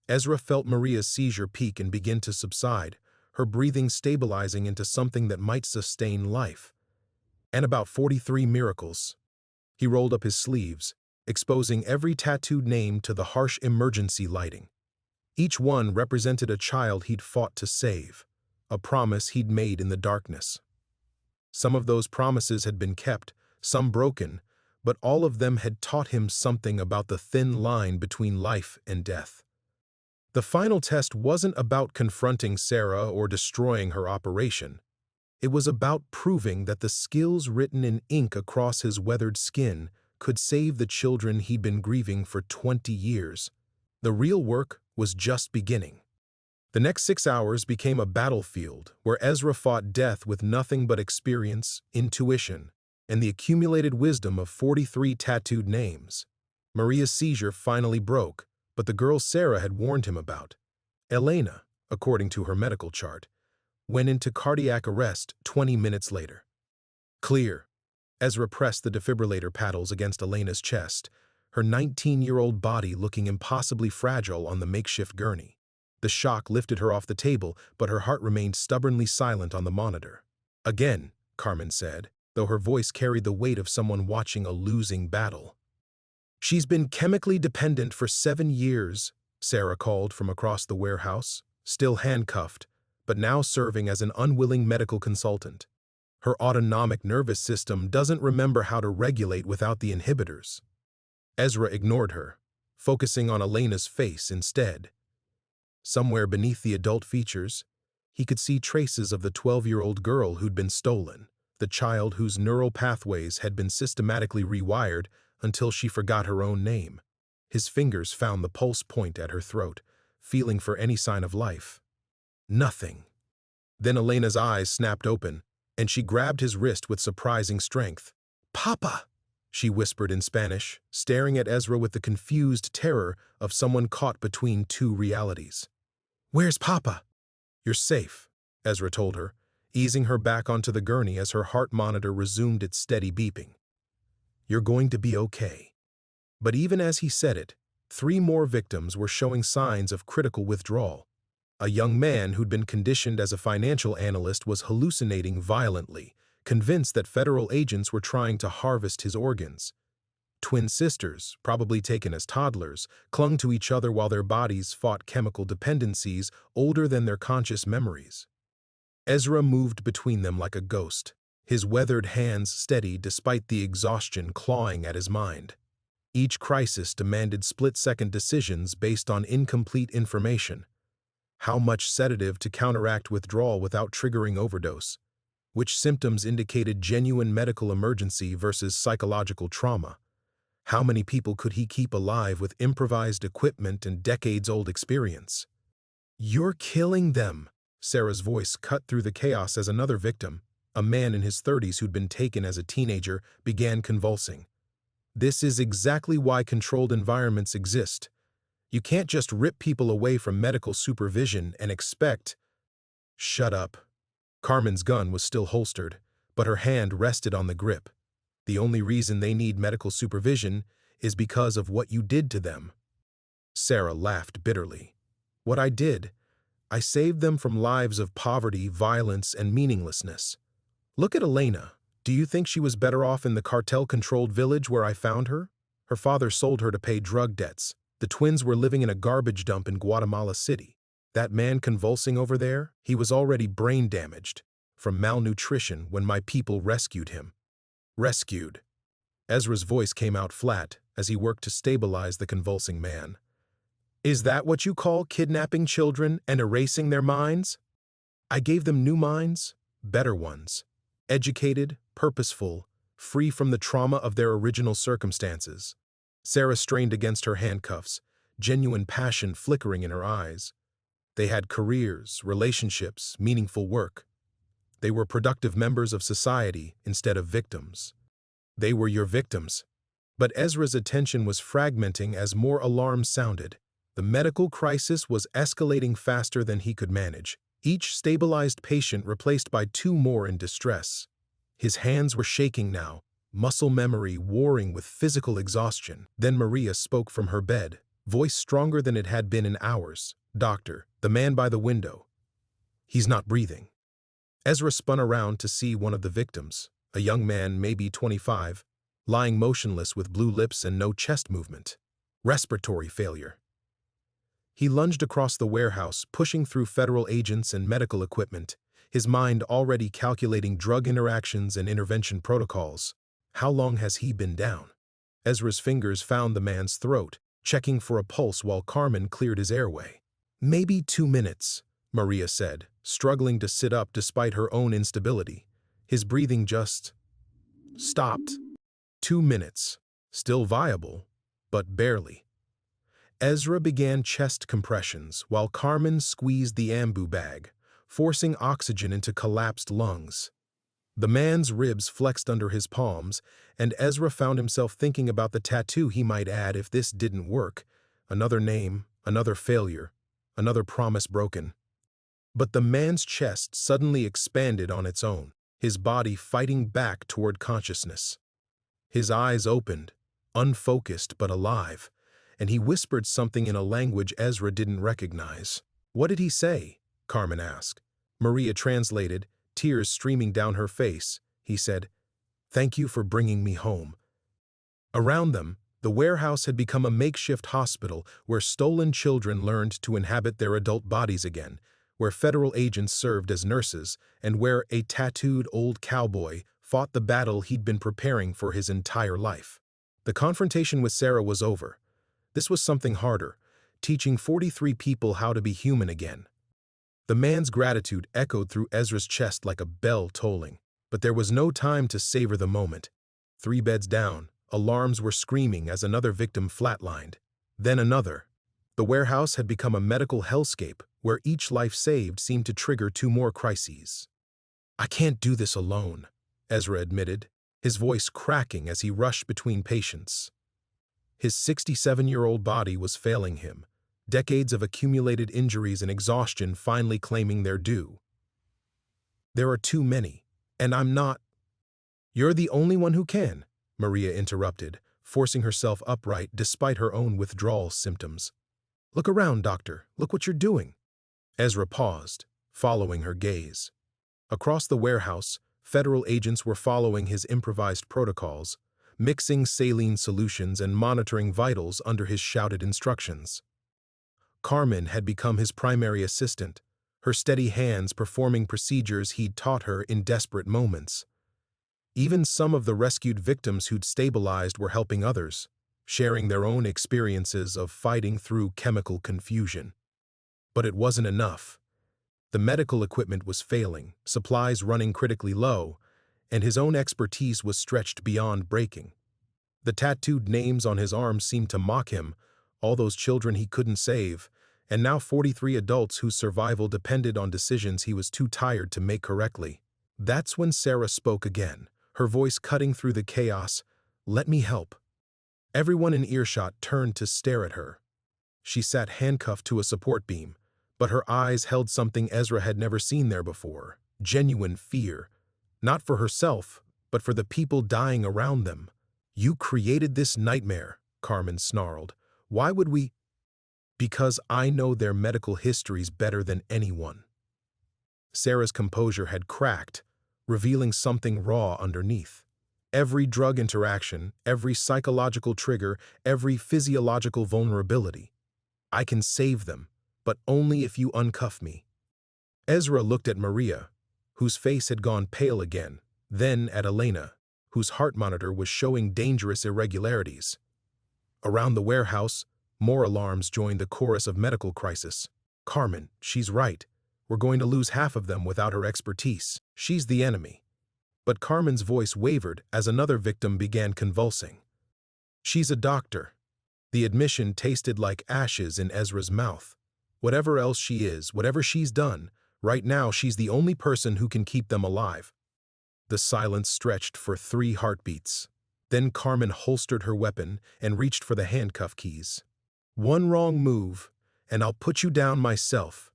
Ezra felt Maria's seizure peak and begin to subside, her breathing stabilizing into something that might sustain life. "And about 43 miracles." He rolled up his sleeves, exposing every tattooed name to the harsh emergency lighting. Each one represented a child he'd fought to save, a promise he'd made in the darkness. Some of those promises had been kept, some broken, but all of them had taught him something about the thin line between life and death. The final test wasn't about confronting Sarah or destroying her operation. It was about proving that the skills written in ink across his weathered skin could save the children he'd been grieving for 20 years. The real work was just beginning. The next 6 hours became a battlefield where Ezra fought death with nothing but experience, intuition, and the accumulated wisdom of 43 tattooed names. Maria's seizure finally broke, but the girl Sarah had warned him about, Elena, according to her medical chart, went into cardiac arrest 20 minutes later. "Clear," Ezra pressed the defibrillator paddles against Elena's chest, her 19-year-old body looking impossibly fragile on the makeshift gurney. The shock lifted her off the table, but her heart remained stubbornly silent on the monitor. Again, Carmen said, though her voice carried the weight of someone watching a losing battle. She's been chemically dependent for 7 years, Sarah called from across the warehouse, still handcuffed, but now serving as an unwilling medical consultant. Her autonomic nervous system doesn't remember how to regulate without the inhibitors. Ezra ignored her, focusing on Elena's face instead. Somewhere beneath the adult features, he could see traces of the 12-year-old girl who'd been stolen, the child whose neural pathways had been systematically rewired until she forgot her own name. His fingers found the pulse point at her throat, feeling for any sign of life. Nothing. Then Elena's eyes snapped open, and she grabbed his wrist with surprising strength. "Papa!" she whispered in Spanish, staring at Ezra with the confused terror of someone caught between two realities. "Where's Papa?" "You're safe," Ezra told her, easing her back onto the gurney as her heart monitor resumed its steady beeping. "You're going to be okay." But even as he said it, 3 more victims were showing signs of critical withdrawal. A young man who'd been conditioned as a financial analyst was hallucinating violently, convinced that federal agents were trying to harvest his organs. Twin sisters, probably taken as toddlers, clung to each other while their bodies fought chemical dependencies older than their conscious memories. Ezra moved between them like a ghost, his weathered hands steady despite the exhaustion clawing at his mind. Each crisis demanded split-second decisions based on incomplete information. How much sedative to counteract withdrawal without triggering overdose? Which symptoms indicated genuine medical emergency versus psychological trauma? How many people could he keep alive with improvised equipment and decades-old experience? "You're killing them," Sarah's voice cut through the chaos as another victim, a man in his 30s who'd been taken as a teenager, began convulsing. "This is exactly why controlled environments exist. You can't just rip people away from medical supervision and expect—" "Shut up." Carmen's gun was still holstered, but her hand rested on the grip. "The only reason they need medical supervision is because of what you did to them." Sarah laughed bitterly. "What I did? I saved them from lives of poverty, violence, and meaninglessness. Look at Elena. Do you think she was better off in the cartel-controlled village where I found her? Her father sold her to pay drug debts. The twins were living in a garbage dump in Guatemala City. That man convulsing over there, he was already brain damaged from malnutrition when my people rescued him." "Rescued." Ezra's voice came out flat as he worked to stabilize the convulsing man. "Is that what you call kidnapping children and erasing their minds?" "I gave them new minds, better ones. Educated, purposeful, free from the trauma of their original circumstances." Sarah strained against her handcuffs, genuine passion flickering in her eyes. They had careers, relationships, meaningful work. They were productive members of society instead of victims. "They were your victims." But Ezra's attention was fragmenting as more alarms sounded. The medical crisis was escalating faster than he could manage, each stabilized patient replaced by 2 more in distress. His hands were shaking now, muscle memory warring with physical exhaustion. Then Maria spoke from her bed, voice stronger than it had been in hours. "Doctor, the man by the window. He's not breathing." Ezra spun around to see one of the victims, a young man, maybe 25, lying motionless with blue lips and no chest movement. Respiratory failure. He lunged across the warehouse, pushing through federal agents and medical equipment, his mind already calculating drug interactions and intervention protocols. How long has he been down? Ezra's fingers found the man's throat, checking for a pulse while Carmen cleared his airway. "Maybe 2 minutes," Maria said, struggling to sit up despite her own instability. His breathing just stopped. 2 minutes. Still viable, but barely. Ezra began chest compressions while Carmen squeezed the ambu bag, forcing oxygen into collapsed lungs. The man's ribs flexed under his palms, and Ezra found himself thinking about the tattoo he might add if this didn't work. Another name, another failure, another promise broken. But the man's chest suddenly expanded on its own. his body fighting back toward consciousness. His eyes opened, unfocused but alive, and he whispered something in a language Ezra didn't recognize. "What did he say?" Carmen asked. Maria translated, tears streaming down her face. He said, "Thank you for bringing me home." Around them, the warehouse had become a makeshift hospital where stolen children learned to inhabit their adult bodies again, where federal agents served as nurses, and where a tattooed old cowboy fought the battle he'd been preparing for his entire life. The confrontation with Sarah was over. This was something harder, teaching 43 people how to be human again. The man's gratitude echoed through Ezra's chest like a bell tolling, but there was no time to savor the moment. 3 beds down, alarms were screaming as another victim flatlined. Then another. The warehouse had become a medical hellscape where each life saved seemed to trigger 2 more crises. "I can't do this alone," Ezra admitted, his voice cracking as he rushed between patients. His 67-year-old body was failing him, decades of accumulated injuries and exhaustion finally claiming their due. "There are too many, and I'm not—" "You're the only one who can," Maria interrupted, forcing herself upright despite her own withdrawal symptoms. "Look around, doctor. Look what you're doing." Ezra paused, following her gaze. Across the warehouse, federal agents were following his improvised protocols, mixing saline solutions and monitoring vitals under his shouted instructions. Carmen had become his primary assistant, her steady hands performing procedures he'd taught her in desperate moments. Even some of the rescued victims who'd stabilized were helping others, sharing their own experiences of fighting through chemical confusion. But it wasn't enough. The medical equipment was failing, supplies running critically low, and his own expertise was stretched beyond breaking. The tattooed names on his arms seemed to mock him, all those children he couldn't save, and now 43 adults whose survival depended on decisions he was too tired to make correctly. That's when Sarah spoke again, her voice cutting through the chaos. "Let me help." Everyone in earshot turned to stare at her. She sat handcuffed to a support beam, but her eyes held something Ezra had never seen there before: genuine fear. Not for herself, but for the people dying around them. "You created this nightmare," Carmen snarled. "Why would we—" "Because I know their medical histories better than anyone." Sarah's composure had cracked, revealing something raw underneath. Every drug interaction, every psychological trigger, every physiological vulnerability. "I can save them, but only if you uncuff me." Ezra looked at Maria, whose face had gone pale again, then at Elena, whose heart monitor was showing dangerous irregularities. Around the warehouse, more alarms joined the chorus of medical crisis. "Carmen, she's right. We're going to lose half of them without her expertise. She's the enemy." But Carmen's voice wavered as another victim began convulsing. "She's a doctor." The admission tasted like ashes in Ezra's mouth. Whatever else she is, whatever she's done, right now she's the only person who can keep them alive. The silence stretched for 3 heartbeats. Then Carmen holstered her weapon and reached for the handcuff keys. "One wrong move, and I'll put you down myself."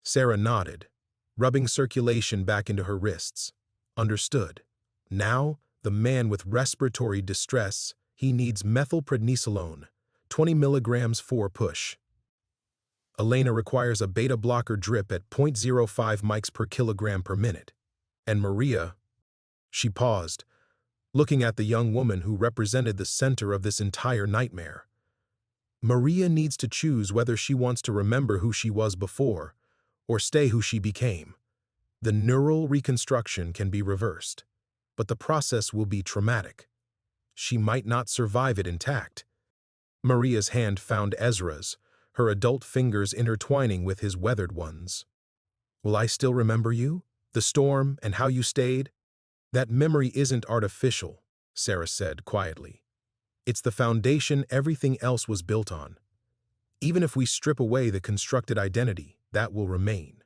Sarah nodded, rubbing circulation back into her wrists. Understood. Now, the man with respiratory distress, he needs methylprednisolone, 20 milligrams 4 push. Elena requires a beta blocker drip at 0.05 mics per kilogram per minute. And Maria— She paused, looking at the young woman who represented the center of this entire nightmare. Maria needs to choose whether she wants to remember who she was before, or stay who she became. The neural reconstruction can be reversed, but the process will be traumatic. She might not survive it intact. Maria's hand found Ezra's, her adult fingers intertwining with his weathered ones. "Will I still remember you? The storm and how you stayed?" "That memory isn't artificial," Sarah said quietly. "It's the foundation everything else was built on. Even if we strip away the constructed identity, that will remain."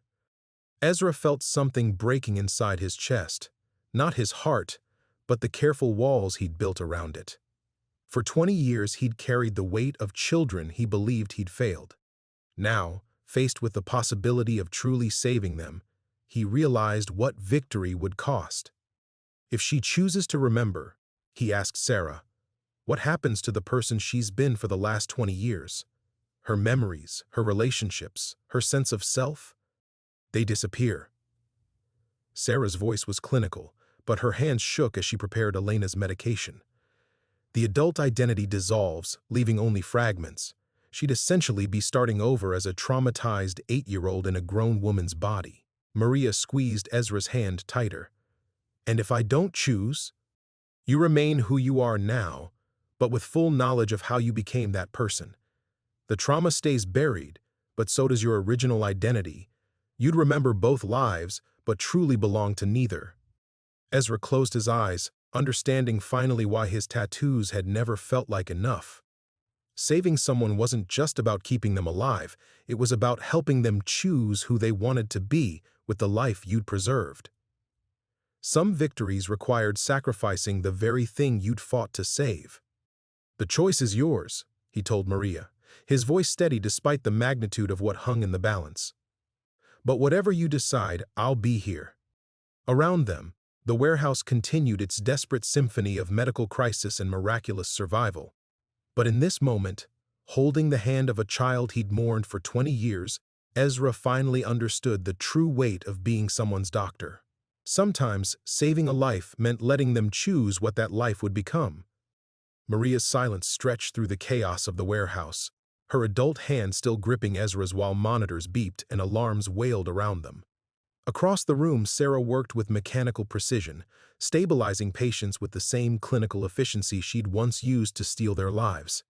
Ezra felt something breaking inside his chest, not his heart, but the careful walls he'd built around it. For 20 years he'd carried the weight of children he believed he'd failed. Now, faced with the possibility of truly saving them, he realized what victory would cost. If she chooses to remember, he asked Sarah, what happens to the person she's been for the last 20 years? Her memories, her relationships, her sense of self? They disappear. Sarah's voice was clinical, but her hands shook as she prepared Elena's medication. The adult identity dissolves, leaving only fragments. She'd essentially be starting over as a traumatized 8-year-old in a grown woman's body. Maria squeezed Ezra's hand tighter. And if I don't choose, you remain who you are now, but with full knowledge of how you became that person. The trauma stays buried, but so does your original identity. You'd remember both lives, but truly belong to neither. Ezra closed his eyes, understanding finally why his tattoos had never felt like enough. Saving someone wasn't just about keeping them alive, it was about helping them choose who they wanted to be with the life you'd preserved. Some victories required sacrificing the very thing you'd fought to save. The choice is yours, he told Maria, his voice steady despite the magnitude of what hung in the balance. But whatever you decide, I'll be here. Around them, the warehouse continued its desperate symphony of medical crisis and miraculous survival. But in this moment, holding the hand of a child he'd mourned for 20 years, Ezra finally understood the true weight of being someone's doctor. Sometimes, saving a life meant letting them choose what that life would become. Maria's silence stretched through the chaos of the warehouse, her adult hand still gripping Ezra's while monitors beeped and alarms wailed around them. Across the room, Sarah worked with mechanical precision, stabilizing patients with the same clinical efficiency she'd once used to steal their lives.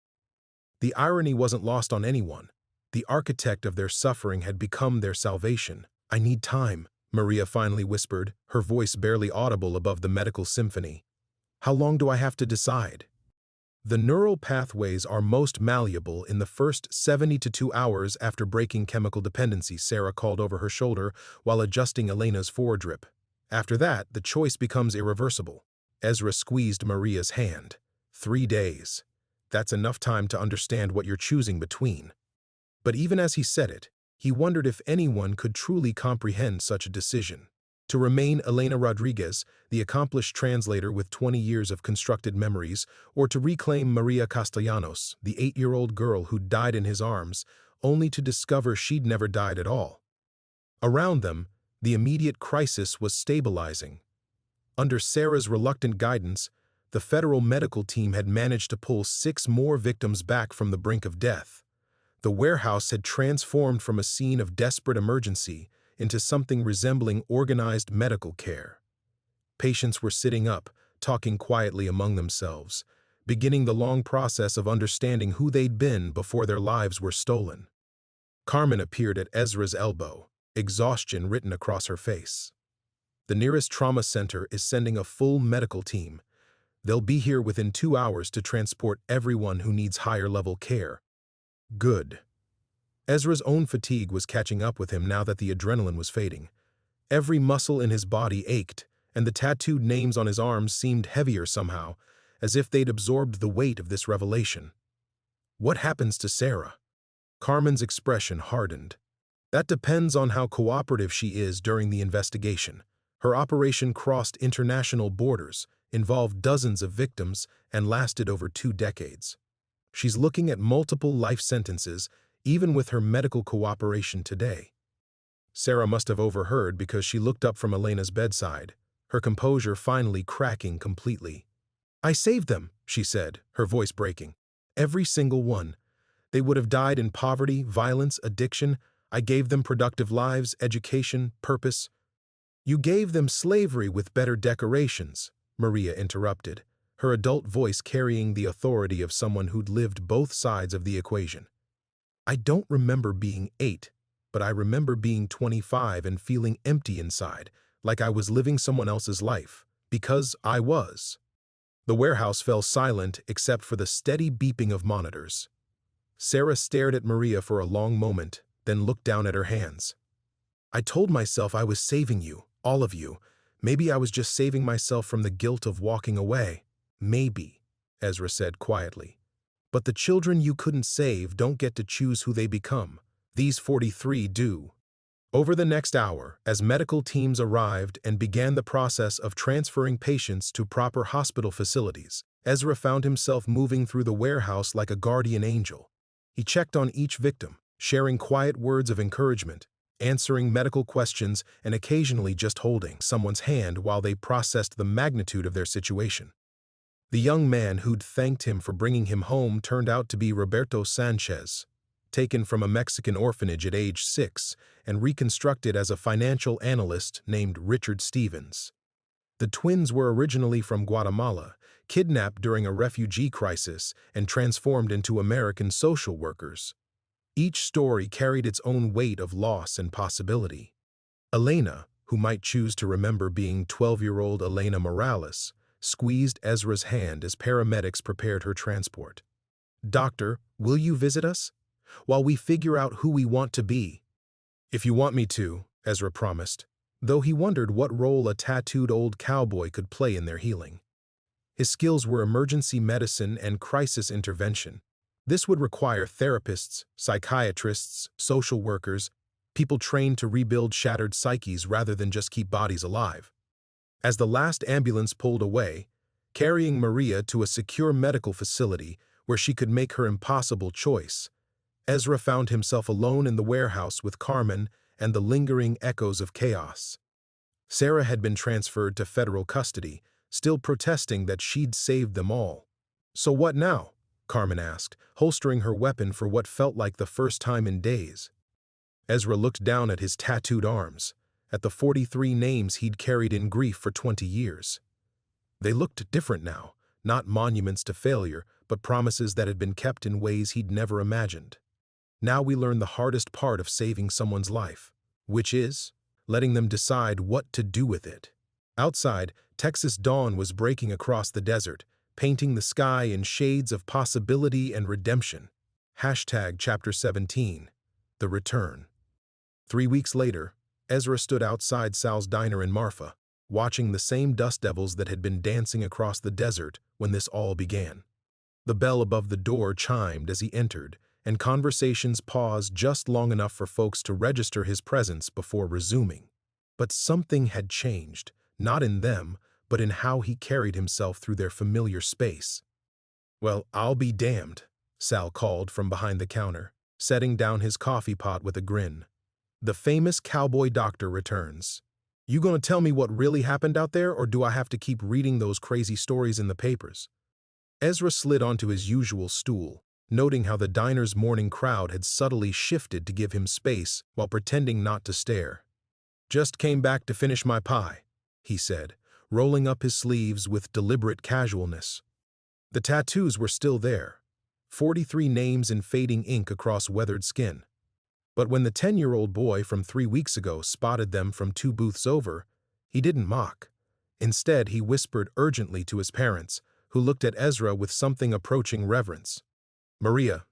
The irony wasn't lost on anyone. The architect of their suffering had become their salvation. I need time, Maria finally whispered, her voice barely audible above the medical symphony. How long do I have to decide? The neural pathways are most malleable in the first 72 hours after breaking chemical dependency, Sarah called over her shoulder while adjusting Elena's foredrip. After that, the choice becomes irreversible. Ezra squeezed Maria's hand. 3 days. That's enough time to understand what you're choosing between. But even as he said it, he wondered if anyone could truly comprehend such a decision. To remain Elena Rodriguez, the accomplished translator with 20 years of constructed memories, or to reclaim Maria Castellanos, the 8-year-old girl who died in his arms, only to discover she'd never died at all. Around them, the immediate crisis was stabilizing. Under Sarah's reluctant guidance, the federal medical team had managed to pull 6 more victims back from the brink of death. The warehouse had transformed from a scene of desperate emergency into something resembling organized medical care. Patients were sitting up, talking quietly among themselves, beginning the long process of understanding who they'd been before their lives were stolen. Carmen appeared at Ezra's elbow, exhaustion written across her face. The nearest trauma center is sending a full medical team. They'll be here within 2 hours to transport everyone who needs higher-level care. Good. Ezra's own fatigue was catching up with him now that the adrenaline was fading. Every muscle in his body ached, and the tattooed names on his arms seemed heavier somehow, as if they'd absorbed the weight of this revelation. What happens to Sarah? Carmen's expression hardened. That depends on how cooperative she is during the investigation. Her operation crossed international borders, involved dozens of victims, and lasted over 2 decades. She's looking at multiple life sentences, even with her medical cooperation today. Sarah must have overheard because she looked up from Elena's bedside, her composure finally cracking completely. I saved them, she said, her voice breaking. Every single one. They would have died in poverty, violence, addiction. I gave them productive lives, education, purpose. You gave them slavery with better decorations, Maria interrupted, her adult voice carrying the authority of someone who'd lived both sides of the equation. I don't remember being 8, but I remember being 25 and feeling empty inside, like I was living someone else's life, because I was. The warehouse fell silent except for the steady beeping of monitors. Sarah stared at Maria for a long moment, then looked down at her hands. I told myself I was saving you, all of you. Maybe I was just saving myself from the guilt of walking away. Maybe, Ezra said quietly. But the children you couldn't save don't get to choose who they become. These 43 do. Over the next hour, as medical teams arrived and began the process of transferring patients to proper hospital facilities, Ezra found himself moving through the warehouse like a guardian angel. He checked on each victim, sharing quiet words of encouragement, answering medical questions, and occasionally just holding someone's hand while they processed the magnitude of their situation. The young man who'd thanked him for bringing him home turned out to be Roberto Sanchez, taken from a Mexican orphanage at age 6 and reconstructed as a financial analyst named Richard Stevens. The twins were originally from Guatemala, kidnapped during a refugee crisis and transformed into American social workers. Each story carried its own weight of loss and possibility. Elena, who might choose to remember being 12-year-old Elena Morales, squeezed Ezra's hand as paramedics prepared her transport. "Doctor, will you visit us? While we figure out who we want to be." "If you want me to," Ezra promised, though he wondered what role a tattooed old cowboy could play in their healing. His skills were emergency medicine and crisis intervention. This would require therapists, psychiatrists, social workers, people trained to rebuild shattered psyches rather than just keep bodies alive. As the last ambulance pulled away, carrying Maria to a secure medical facility where she could make her impossible choice, Ezra found himself alone in the warehouse with Carmen and the lingering echoes of chaos. Sarah had been transferred to federal custody, still protesting that she'd saved them all. "So what now?" Carmen asked, holstering her weapon for what felt like the first time in days. Ezra looked down at his tattooed arms, at the 43 names he'd carried in grief for 20 years. They looked different now, not monuments to failure, but promises that had been kept in ways he'd never imagined. Now we learn the hardest part of saving someone's life, which is letting them decide what to do with it. Outside, Texas dawn was breaking across the desert, painting the sky in shades of possibility and redemption. Chapter 17, The Return. 3 weeks later, Ezra stood outside Sal's diner in Marfa, watching the same dust devils that had been dancing across the desert when this all began. The bell above the door chimed as he entered, and conversations paused just long enough for folks to register his presence before resuming. But something had changed, not in them, but in how he carried himself through their familiar space. "Well, I'll be damned," Sal called from behind the counter, setting down his coffee pot with a grin. "The famous cowboy doctor returns. You gonna tell me what really happened out there, or do I have to keep reading those crazy stories in the papers?" Ezra slid onto his usual stool, noting how the diner's morning crowd had subtly shifted to give him space while pretending not to stare. "Just came back to finish my pie," he said, rolling up his sleeves with deliberate casualness. The tattoos were still there, 43 names in fading ink across weathered skin. But when the 10-year-old boy from 3 weeks ago spotted them from 2 booths over, he didn't mock. Instead, he whispered urgently to his parents, who looked at Ezra with something approaching reverence. "Maria,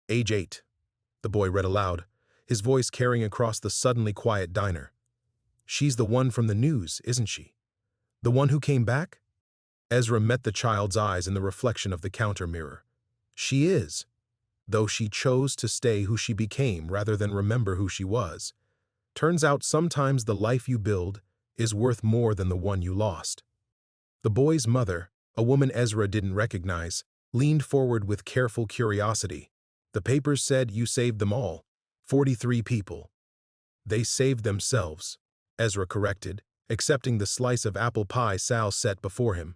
age 8, the boy read aloud, his voice carrying across the suddenly quiet diner. "She's the one from the news, isn't she? The one who came back?" Ezra met the child's eyes in the reflection of the counter mirror. "She is, though she chose to stay who she became rather than remember who she was. Turns out sometimes the life you build is worth more than the one you lost." The boy's mother, a woman Ezra didn't recognize, leaned forward with careful curiosity. "The papers said you saved them all, 43 people." "They saved themselves," Ezra corrected, accepting the slice of apple pie Sal set before him.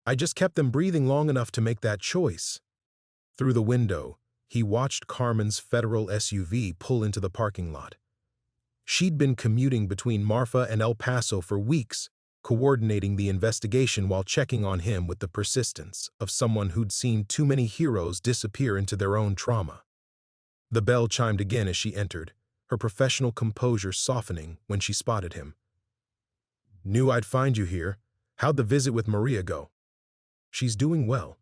"I just kept them breathing long enough to make that choice." Through the window, he watched Carmen's federal SUV pull into the parking lot. She'd been commuting between Marfa and El Paso for weeks, coordinating the investigation while checking on him with the persistence of someone who'd seen too many heroes disappear into their own trauma. The bell chimed again as she entered, her professional composure softening when she spotted him. "Knew I'd find you here. How'd the visit with Maria go?" "She's doing well.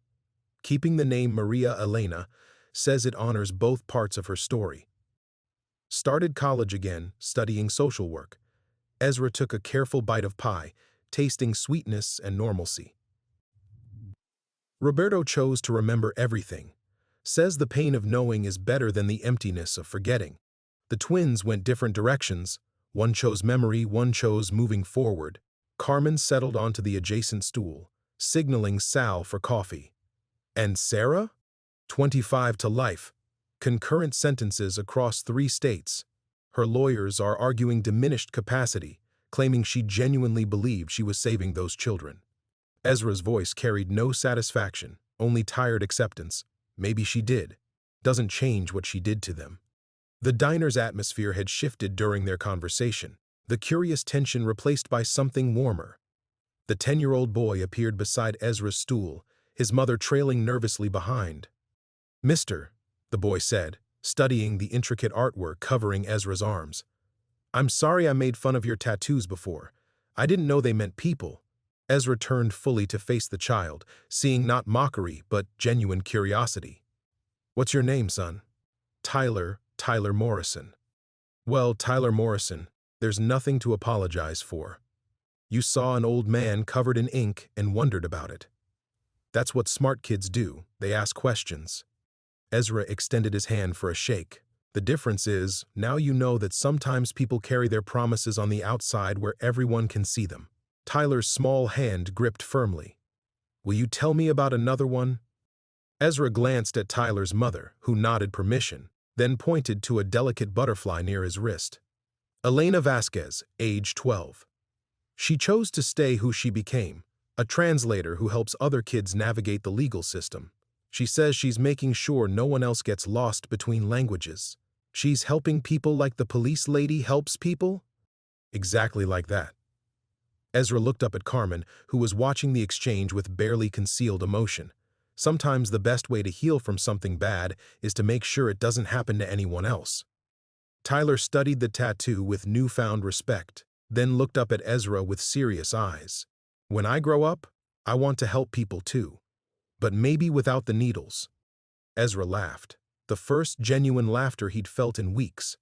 Keeping the name Maria Elena says it honors both parts of her story. Started college again, studying social work." Ezra took a careful bite of pie, tasting sweetness and normalcy. "Roberto chose to remember everything. Says the pain of knowing is better than the emptiness of forgetting. The twins went different directions, One chose memory, one chose moving forward. Carmen settled onto the adjacent stool, signaling Sal for coffee. And Sarah? 25 to life. Concurrent sentences across 3 states. Her lawyers are arguing diminished capacity, claiming she genuinely believed she was saving those children. Ezra's voice carried no satisfaction, only tired acceptance. Maybe she did. Doesn't change what she did to them. The diner's atmosphere had shifted during their conversation, the curious tension replaced by something warmer. The 10-year-old boy appeared beside Ezra's stool, his mother trailing nervously behind. "Mister," the boy said, studying the intricate artwork covering Ezra's arms. "I'm sorry I made fun of your tattoos before. I didn't know they meant people." Ezra turned fully to face the child, seeing not mockery but genuine curiosity. "What's your name, son?" Tyler Morrison." "Well, Tyler Morrison, there's nothing to apologize for. You saw an old man covered in ink and wondered about it. That's what smart kids do, they ask questions." Ezra extended his hand for a shake. "The difference is, now you know that sometimes people carry their promises on the outside where everyone can see them." Tyler's small hand gripped firmly. "Will you tell me about another one?" Ezra glanced at Tyler's mother, who nodded permission, then pointed to a delicate butterfly near his wrist. "Elena Vasquez, age 12. She chose to stay who she became, a translator who helps other kids navigate the legal system. She says she's making sure no one else gets lost between languages. She's helping people like the police lady helps people?" "Exactly like that." Ezra looked up at Carmen, who was watching the exchange with barely concealed emotion. Sometimes the best way to heal from something bad is to make sure it doesn't happen to anyone else. Tyler studied the tattoo with newfound respect, then looked up at Ezra with serious eyes. "When I grow up, I want to help people too. But maybe without the needles." Ezra laughed, the first genuine laughter he'd felt in weeks.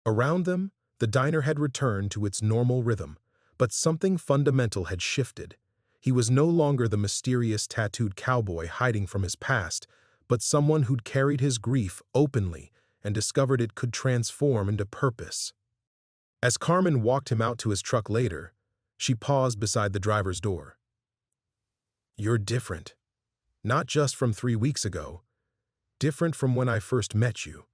Around them, the diner had returned to its normal rhythm, but something fundamental had shifted. He was no longer the mysterious tattooed cowboy hiding from his past, but someone who'd carried his grief openly and discovered it could transform into purpose. As Carmen walked him out to his truck later, she paused beside the driver's door. "You're different. Not just from 3 weeks ago. Different from when I first met you."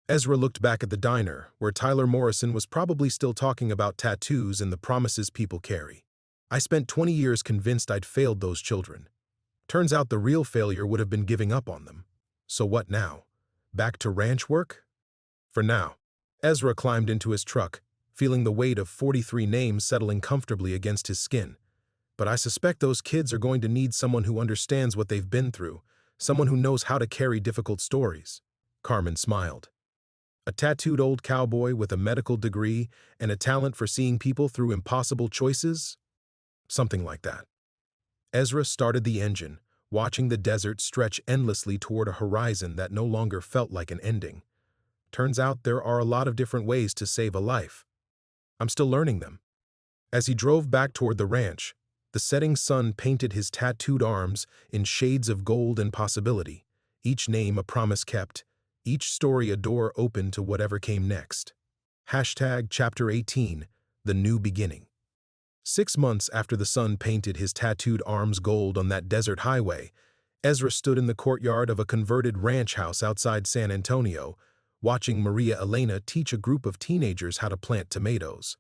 Ezra looked back at the diner, where Tyler Morrison was probably still talking about tattoos and the promises people carry. "I spent 20 years convinced I'd failed those children. Turns out the real failure would have been giving up on them. So what now? Back to ranch work?" "For now." Ezra climbed into his truck, feeling the weight of 43 names settling comfortably against his skin. "But I suspect those kids are going to need someone who understands what they've been through, someone who knows how to carry difficult stories." Carmen smiled. "A tattooed old cowboy with a medical degree and a talent for seeing people through impossible choices? Something like that." Ezra started the engine, watching the desert stretch endlessly toward a horizon that no longer felt like an ending. Turns out there are a lot of different ways to save a life. I'm still learning them. As he drove back toward the ranch, the setting sun painted his tattooed arms in shades of gold and possibility, each name a promise kept, each story a door open to whatever came next. #Chapter 18, The New Beginning. 6 months after the sun painted his tattooed arms gold on that desert highway, Ezra stood in the courtyard of a converted ranch house outside San Antonio, watching Maria Elena teach a group of teenagers how to plant tomatoes.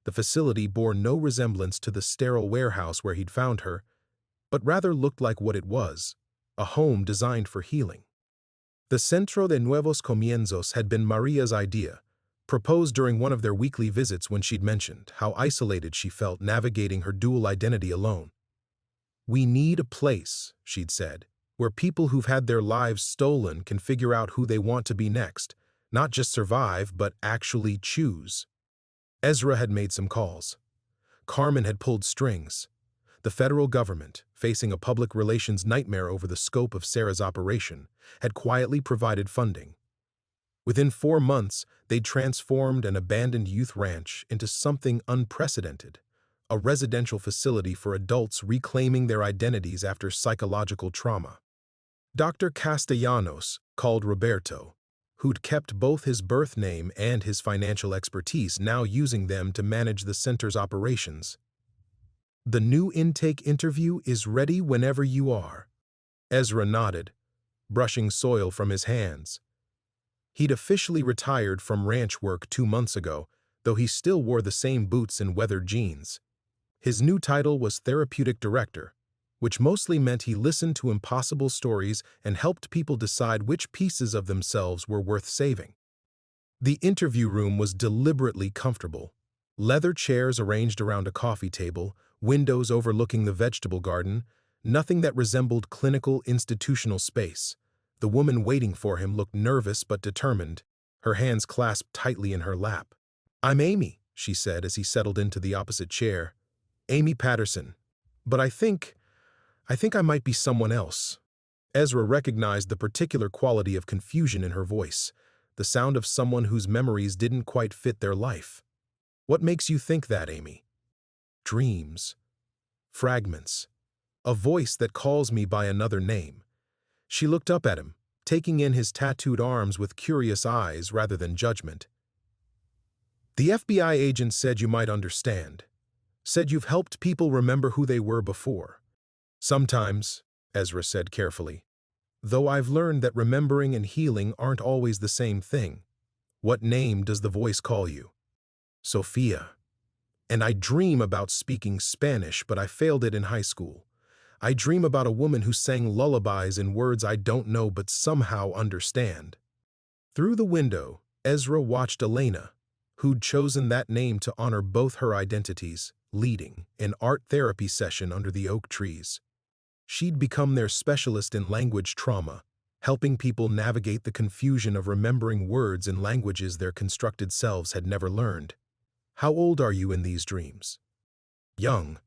The facility bore no resemblance to the sterile warehouse where he'd found her, but rather looked like what it was, a home designed for healing. The Centro de Nuevos Comienzos had been Maria's idea, proposed during one of their weekly visits when she'd mentioned how isolated she felt navigating her dual identity alone. "We need a place," she'd said, "where people who've had their lives stolen can figure out who they want to be next, not just survive, but actually choose." Ezra had made some calls. Carmen had pulled strings. The federal government, facing a public relations nightmare over the scope of Sarah's operation, had quietly provided funding. Within 4 months, they'd transformed an abandoned youth ranch into something unprecedented, a residential facility for adults reclaiming their identities after psychological trauma. Dr. Castellanos called Roberto. who'd kept both his birth name and his financial expertise, now using them to manage the center's operations. "The new intake interview is ready whenever you are." Ezra nodded, brushing soil from his hands. He'd officially retired from ranch work 2 months ago, though he still wore the same boots and weathered jeans. His new title was Therapeutic Director, which mostly meant he listened to impossible stories and helped people decide which pieces of themselves were worth saving. The interview room was deliberately comfortable. Leather chairs arranged around a coffee table, windows overlooking the vegetable garden, nothing that resembled clinical institutional space. The woman waiting for him looked nervous but determined, her hands clasped tightly in her lap. "I'm Amy," she said as he settled into the opposite chair. "Amy Patterson. But I think I might be someone else." Ezra recognized the particular quality of confusion in her voice, the sound of someone whose memories didn't quite fit their life. "What makes you think that, Amy?" "Dreams. Fragments. A voice that calls me by another name." She looked up at him, taking in his tattooed arms with curious eyes rather than judgment. "The FBI agent said you might understand. Said you've helped people remember who they were before." "Sometimes," Ezra said carefully, "though I've learned that remembering and healing aren't always the same thing. What name does the voice call you?" "Sophia. And I dream about speaking Spanish, but I failed it in high school. I dream about a woman who sang lullabies in words I don't know but somehow understand." Through the window, Ezra watched Elena, who'd chosen that name to honor both her identities, leading an art therapy session under the oak trees. She'd become their specialist in language trauma, helping people navigate the confusion of remembering words in languages their constructed selves had never learned. "How old are you in these dreams?" "Young.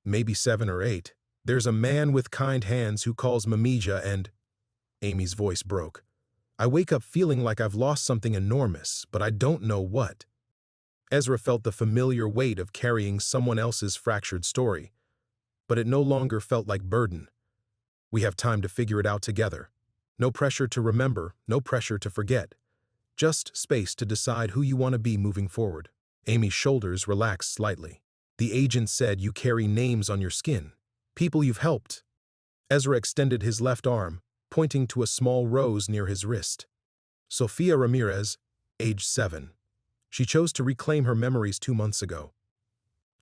Maybe 7 or 8. There's a man with kind hands who calls Mamija and—" Amy's voice broke. "I wake up feeling like I've lost something enormous, but I don't know what." Ezra felt the familiar weight of carrying someone else's fractured story, but it no longer felt like burden. "We have time to figure it out together. No pressure to remember, no pressure to forget. Just space to decide who you want to be moving forward." Amy's shoulders relaxed slightly. "The agent said you carry names on your skin. People you've helped." Ezra extended his left arm, pointing to a small rose near his wrist. "Sofia Ramirez, age 7. She chose to reclaim her memories 2 months ago.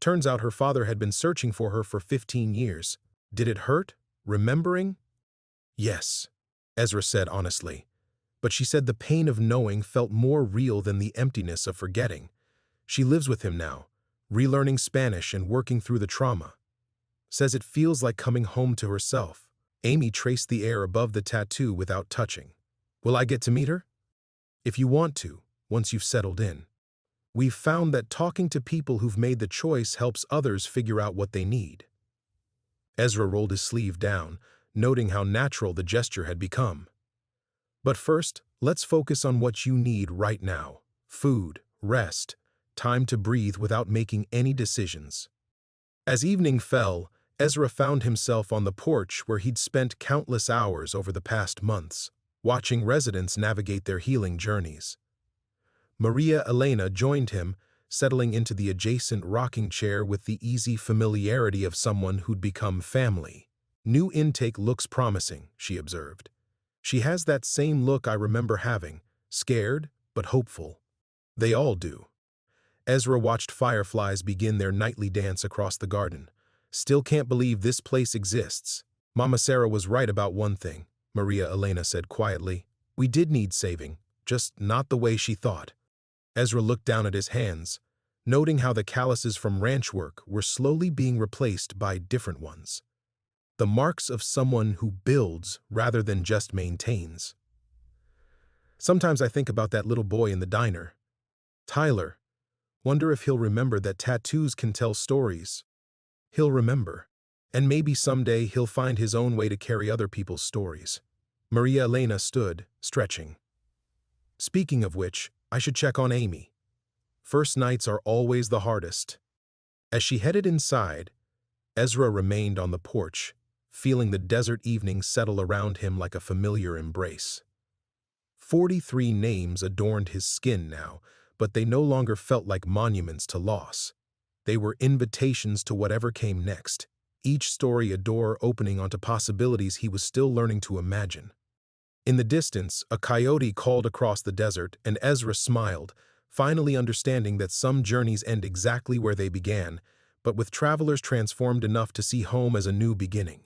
Turns out her father had been searching for her for 15 years. Did it hurt, remembering?" "Yes," Ezra said honestly. But she said the pain of knowing felt more real than the emptiness of forgetting. She lives with him now, relearning Spanish and working through the trauma. Says it feels like coming home to herself." Amy traced the air above the tattoo without touching. "Will I get to meet her?" "If you want to, once you've settled in. We've found that talking to people who've made the choice helps others figure out what they need." Ezra rolled his sleeve down, noting how natural the gesture had become. "But first, let's focus on what you need right now. Food, rest, time to breathe without making any decisions." As evening fell, Ezra found himself on the porch where he'd spent countless hours over the past months, watching residents navigate their healing journeys. Maria Elena joined him, settling into the adjacent rocking chair with the easy familiarity of someone who'd become family. "New intake looks promising," she observed. "She has that same look I remember having, scared but hopeful." "They all do." Ezra watched fireflies begin their nightly dance across the garden. "Still can't believe this place exists." "Mama Sarah was right about one thing," Maria Elena said quietly. "We did need saving, just not the way she thought." Ezra looked down at his hands, noting how the calluses from ranch work were slowly being replaced by different ones. The marks of someone who builds rather than just maintains. "Sometimes I think about that little boy in the diner. Tyler. Wonder if he'll remember that tattoos can tell stories." "He'll remember. And maybe someday he'll find his own way to carry other people's stories." Maria Elena stood, stretching. "Speaking of which, I should check on Amy. First nights are always the hardest." As she headed inside, Ezra remained on the porch, feeling the desert evening settle around him like a familiar embrace. 43 names adorned his skin now, but they no longer felt like monuments to loss. They were invitations to whatever came next, each story a door opening onto possibilities he was still learning to imagine. In the distance, a coyote called across the desert, and Ezra smiled, finally understanding that some journeys end exactly where they began, but with travelers transformed enough to see home as a new beginning.